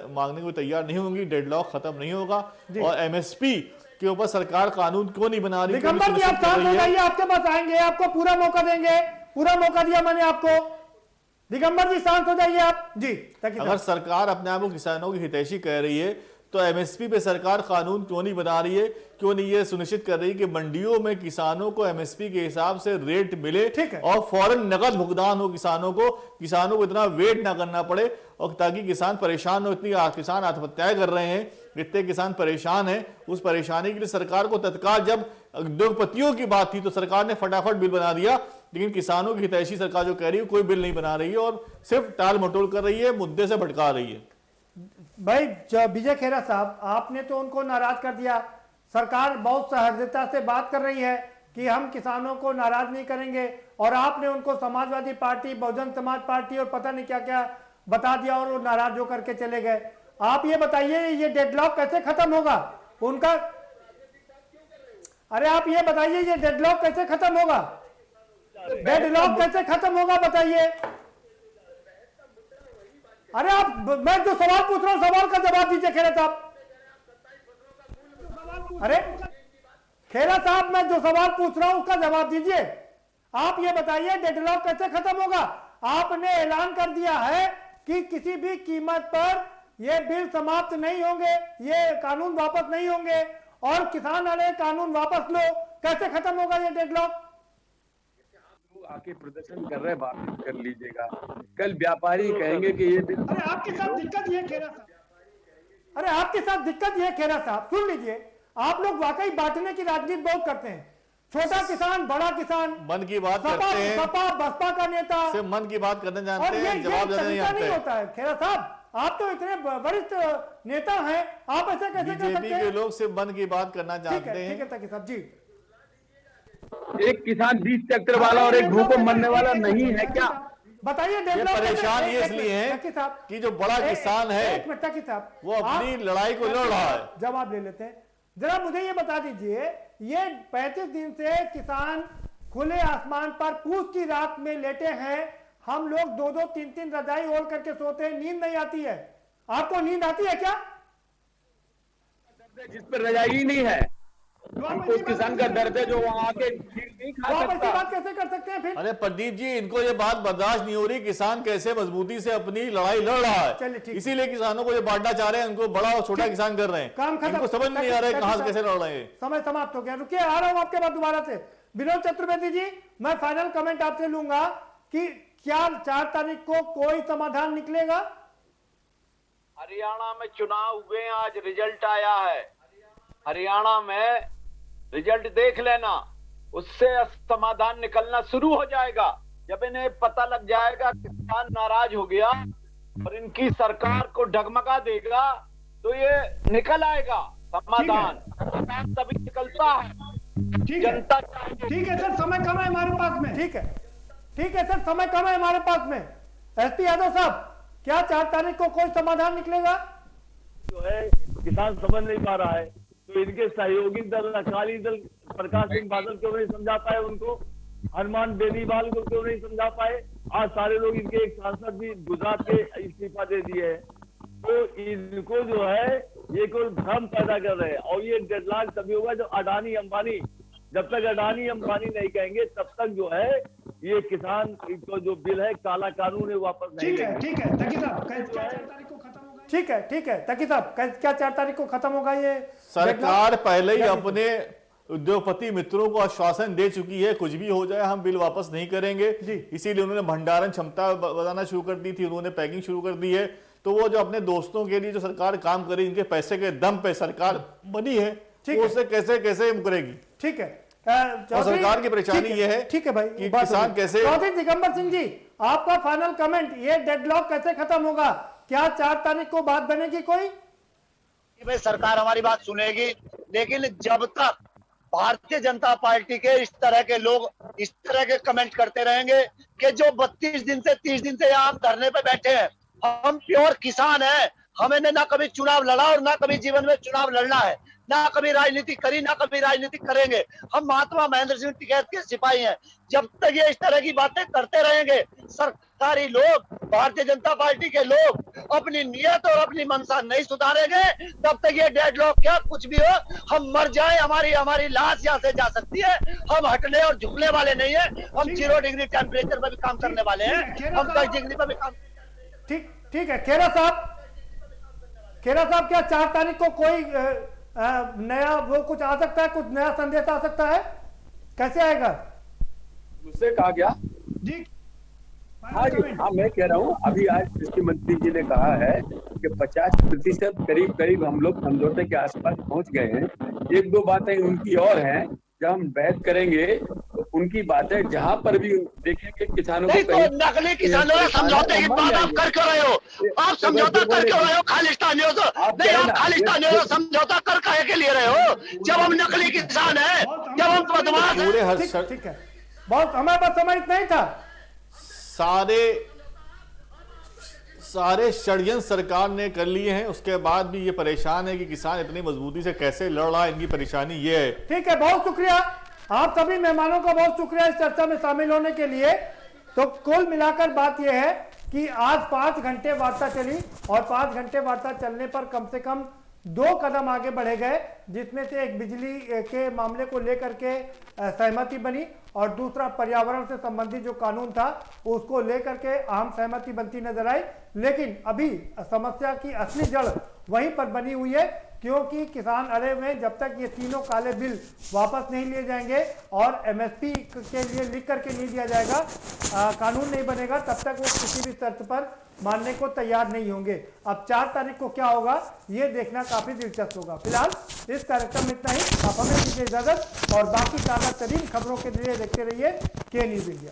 S17: मांगने को तैयार नहीं होंगी डेडलॉक खत्म नहीं होगा। और MSP के ऊपर सरकार कानून क्यों नहीं बना रही?
S2: दिगंबर जी आप शांत हो जाइए, आपके पास आएंगे, आपको पूरा मौका देंगे, पूरा मौका दिया मैंने आपको। दिगंबर जी शांत हो जाइए आप जी।
S17: अगर सरकार अपने आप को किसानों की हितैषी कह रही है तो तो एमएसपी पे सरकार कानून क्यों नहीं बना रही है, क्यों नहीं ये सुनिश्चित कर रही है कि मंडियों में किसानों को एमएसपी के हिसाब से रेट मिले और फौरन नगद भुगतान हो किसानों को इतना वेट ना करना पड़े, और ताकि किसान परेशान हो। इतनी किसान आत्महत्याएं कर रहे हैं, इतने किसान परेशान हैं, उस परेशानी के लिए सरकार को तत्काल, जब उद्योगपतियों की बात थी तो सरकार ने फटाफट बिल बना दिया, लेकिन किसानों की हितैषी सरकार जो कह रही है कोई बिल नहीं बना रही है और सिर्फ टाल मटोल कर रही है, मुद्दे से भटका रही है।
S2: भाई विजय खेरा साहब, आपने तो उनको नाराज कर दिया। सरकार बहुत सहृदयता से बात कर रही है कि हम किसानों को नाराज नहीं करेंगे, और आपने उनको समाजवादी पार्टी, बहुजन समाज पार्टी और पता नहीं क्या क्या बता दिया और वो नाराज होकर के चले गए। आप ये बताइए ये डेडलॉक कैसे खत्म होगा उनका? अरे आप ये बताइए ये डेडलॉक कैसे खत्म होगा? डेडलॉक कैसे खत्म होगा बताइए? अरे आप, मैं जो सवाल पूछ रहा हूं सवाल का जवाब दीजिए खेरा साहब। अरे खेरा साहब, मैं जो सवाल पूछ रहा हूं उसका जवाब दीजिए। आप ये बताइए डेडलॉक कैसे खत्म होगा? आपने ऐलान कर दिया है कि किसी भी कीमत पर ये बिल समाप्त नहीं होंगे, ये कानून वापस नहीं होंगे, और किसान वाले कानून वापस लो। कैसे खत्म होगा ये डेडलॉक?
S6: आके प्रदर्शन कर रहे हैं, वापस कर लीजिएगा। कल व्यापारी कहेंगे कि ये बिल।
S2: अरे आपके साथ दिक्कत ये खेरा साहब, अरे आपके साथ दिक्कत ये खेरा साहब, सुन लीजिए, आप लोग वाकई बांटने की राजनीति बहुत करते हैं। छोटा किसान, बड़ा किसान,
S17: मन की बात करते हैं,
S2: सपा बसपा का नेता
S17: सिर्फ मन की बात करने जानते हैं, जवाब देना नहीं
S2: नहीं होता है। खेरा साहब, आप तो इतने वरिष्ठ नेता हैं, आप ऐसे कैसे कर सकते हैं?
S17: के लोग सिर्फ मन की बात करना जानते हैं।
S2: ठीक है तकी साहब जी।
S6: एक किसान 20 ट्रैक्टर वाला और एक भूखों मरने वाला नहीं है क्या?
S2: बताइए।
S17: परेशान ये इसलिए है कि जो बड़ा किसान है वो अपनी लड़ाई को लड़ रहा है।
S2: जवाब ले लेते हैं। जरा मुझे ये बता दीजिए, ये 35 दिन से किसान खुले आसमान पर पूछ की रात में लेटे हैं। हम लोग 2-2, 3-3 रजाई ओढ़ करके सोते हैं, नींद नहीं आती है। आपको नींद आती है क्या?
S6: जिस पर रजाई ही नहीं है, उस किसान का दर्द है जो वहां आके नहीं खा सकता।
S2: बात कैसे कर सकते हैं फिर?
S17: अरे प्रदीप जी, इनको ये बात बर्दाश्त नहीं हो रही, किसान कैसे मजबूती से अपनी लड़ाई लड़ रहा है, इसीलिए किसानों को ये बांटना चाह रहे हैं, उनको बड़ा और छोटा किसान कर रहे हैं। इनको समझ नहीं आ रहा है कहां से कैसे लड़ रहे हैं।
S2: समय समाप्त हो गया, रुकिए, आ रहा हूं आपके बाद दोबारा से। विनोद चतुर्वेदी जी, मैं फाइनल कमेंट आपसे लूंगा कि क्या 4 तारीख को कोई समाधान निकलेगा?
S8: हरियाणा में चुनाव हुए, आज रिजल्ट आया है। हरियाणा में रिजल्ट देख लेना, उससे समाधान निकलना शुरू हो जाएगा। जब इन्हें पता लग जाएगा कि किसान नाराज हो गया और इनकी सरकार को डगमगा देगा, तो ये निकल आएगा समाधान। तभी निकलता है। जनता
S2: ठीक है सर, समय कम है हमारे पास में। ठीक है सर, समय कम है हमारे पास में। एसपी यादव साहब, क्या 4 तारीख को कोई समाधान निकलेगा?
S9: जो है किसान समझ नहीं पा रहा है, तो इनके सहयोगी दल अकाली दल प्रकाश सिंह बादल क्यों नहीं समझा पाए उनको, हनुमान बेनीवाल को क्यों नहीं समझा पाए? आज सारे लोग, इनके एक सांसद भी गुजरात के इस्तीफा दे दिए हैं, तो इनको जो है ये कोई भ्रम पैदा कर रहे हैं। और ये डेडलॉक तभी होगा जब अडानी अंबानी, जब तक अडानी अंबानी नहीं कहेंगे तब तक जो है ये किसान को जो बिल है, काला कानून है, वापस नहीं लेंगे।
S2: ठीक है तकी साहब, क्या 4 तारीख को खत्म होगा? ठीक है तकी साहब, क्या 4 तारीख को खत्म होगा ये?
S17: सरकार पहले ही अपने उद्योगपति मित्रों को आश्वासन दे चुकी है, कुछ भी हो जाए हम बिल वापस नहीं करेंगे। इसीलिए उन्होंने भंडारण क्षमता बढ़ाना शुरू कर दी थी, उन्होंने पैकिंग शुरू कर दी है। तो वो जो अपने दोस्तों के लिए जो सरकार काम करे, इनके पैसे के दम पे सरकार बनी है, तो उससे कैसे कैसे मुकरेगी?
S2: ठीक है।
S17: और सरकार की परेशानी ये है,
S2: ठीक है भाई,
S17: कि किसान कैसे।
S2: चौधरी दिगंबर सिंह जी, आपका फाइनल कमेंट, ये डेडलॉक कैसे खत्म होगा? क्या 4 तारीख को बात बनेगी कोई?
S7: भाई सरकार हमारी बात सुनेगी, लेकिन जब तक भारतीय जनता पार्टी के इस तरह के लोग इस तरह के कमेंट करते रहेंगे कि जो 32 दिन से 30 दिन से यहाँ धरने पे बैठे हैं, हम प्योर किसान हैं, हमें ना कभी चुनाव लड़ा और ना कभी जीवन में चुनाव लड़ना है, ना कभी राजनीति करी, ना कभी राजनीति करेंगे। हम महात्मा महेंद्र सिंह टिकैत के सिपाही हैं। जब तक ये इस तरह की बातें करते रहेंगे, सरकारी लोग, भारतीय जनता पार्टी के लोग अपनी नियत और अपनी मंशा नहीं सुधारेंगे, तब तक ये डेडलॉक क्या कुछ भी हो, हम मर जाए, हमारी लाश यहाँ से जा सकती है। हम हटने और झुकने वाले नहीं है, हम 0 डिग्री टेम्परेचर पर भी काम करने वाले हैं, हम 10 डिग्री पर भी काम।
S2: ठीक है खेरा साहब, खेरा साहब, क्या 4 तारीख को कोई नया वो कुछ आ सकता है, कुछ नया संदेश आ सकता है? कैसे आएगा?
S6: मुझसे कहा गया
S2: जी।
S6: हाँ जी, हाँ मैं कह रहा हूँ, अभी आज कृषि मंत्री जी ने कहा है कि 50% करीब हम लोग समझौते के आसपास पहुंच गए हैं। 1-2 बातें उनकी और हैं, जब हम बहस करेंगे तो उनकी बातें जहाँ पर भी देखेंगे किसानों को
S7: तो नकली किसानों से समझौते की बात आप कर क्यों रहे हो? आप समझौता कर क्यों रहे हो खालिस्तानियों से? नहीं, आप खालिस्तानियों से समझौता कर काहे के लिए रहे हो? जब हम नकली किसान हैं, जब हम बदमाश हैं।
S2: ठीक है, बहुत हमारे पास समय इतना ही था।
S17: सारे षड्यंत्र सरकार ने कर लिए हैं, उसके बाद भी ये परेशान है कि किसान इतनी मजबूती से कैसे लड़ रहा है। इनकी परेशानी ये है।
S2: ठीक है, बहुत शुक्रिया आप सभी मेहमानों का, बहुत शुक्रिया इस चर्चा में शामिल होने के लिए। तो कुल मिलाकर बात यह है कि आज 5 घंटे वार्ता चली और 5 घंटे वार्ता चलने पर कम से कम 2 कदम आगे बढ़े गए, जिसमें से एक बिजली के मामले को लेकर के सहमति बनी और दूसरा पर्यावरण से संबंधित जो कानून था उसको लेकर के आम सहमति बनती नजर आई। लेकिन अभी समस्या की असली जड़ वहीं पर बनी हुई है, क्योंकि किसान अड़े हुए जब तक ये तीनों काले बिल वापस नहीं लिए जाएंगे और एमएसपी के लिए लिख करके नहीं दिया जाएगा, कानून नहीं बनेगा, तब तक वो किसी भी शर्त पर मानने को तैयार नहीं होंगे। अब 4 तारीख को क्या होगा ये देखना काफी दिलचस्प होगा। फिलहाल इस कार्यक्रम में इतना ही। आप हमें दीजिए इजाजत और बाकी ताजा तरीन खबरों के लिए देखते रहिए के न्यूज़ इंडिया।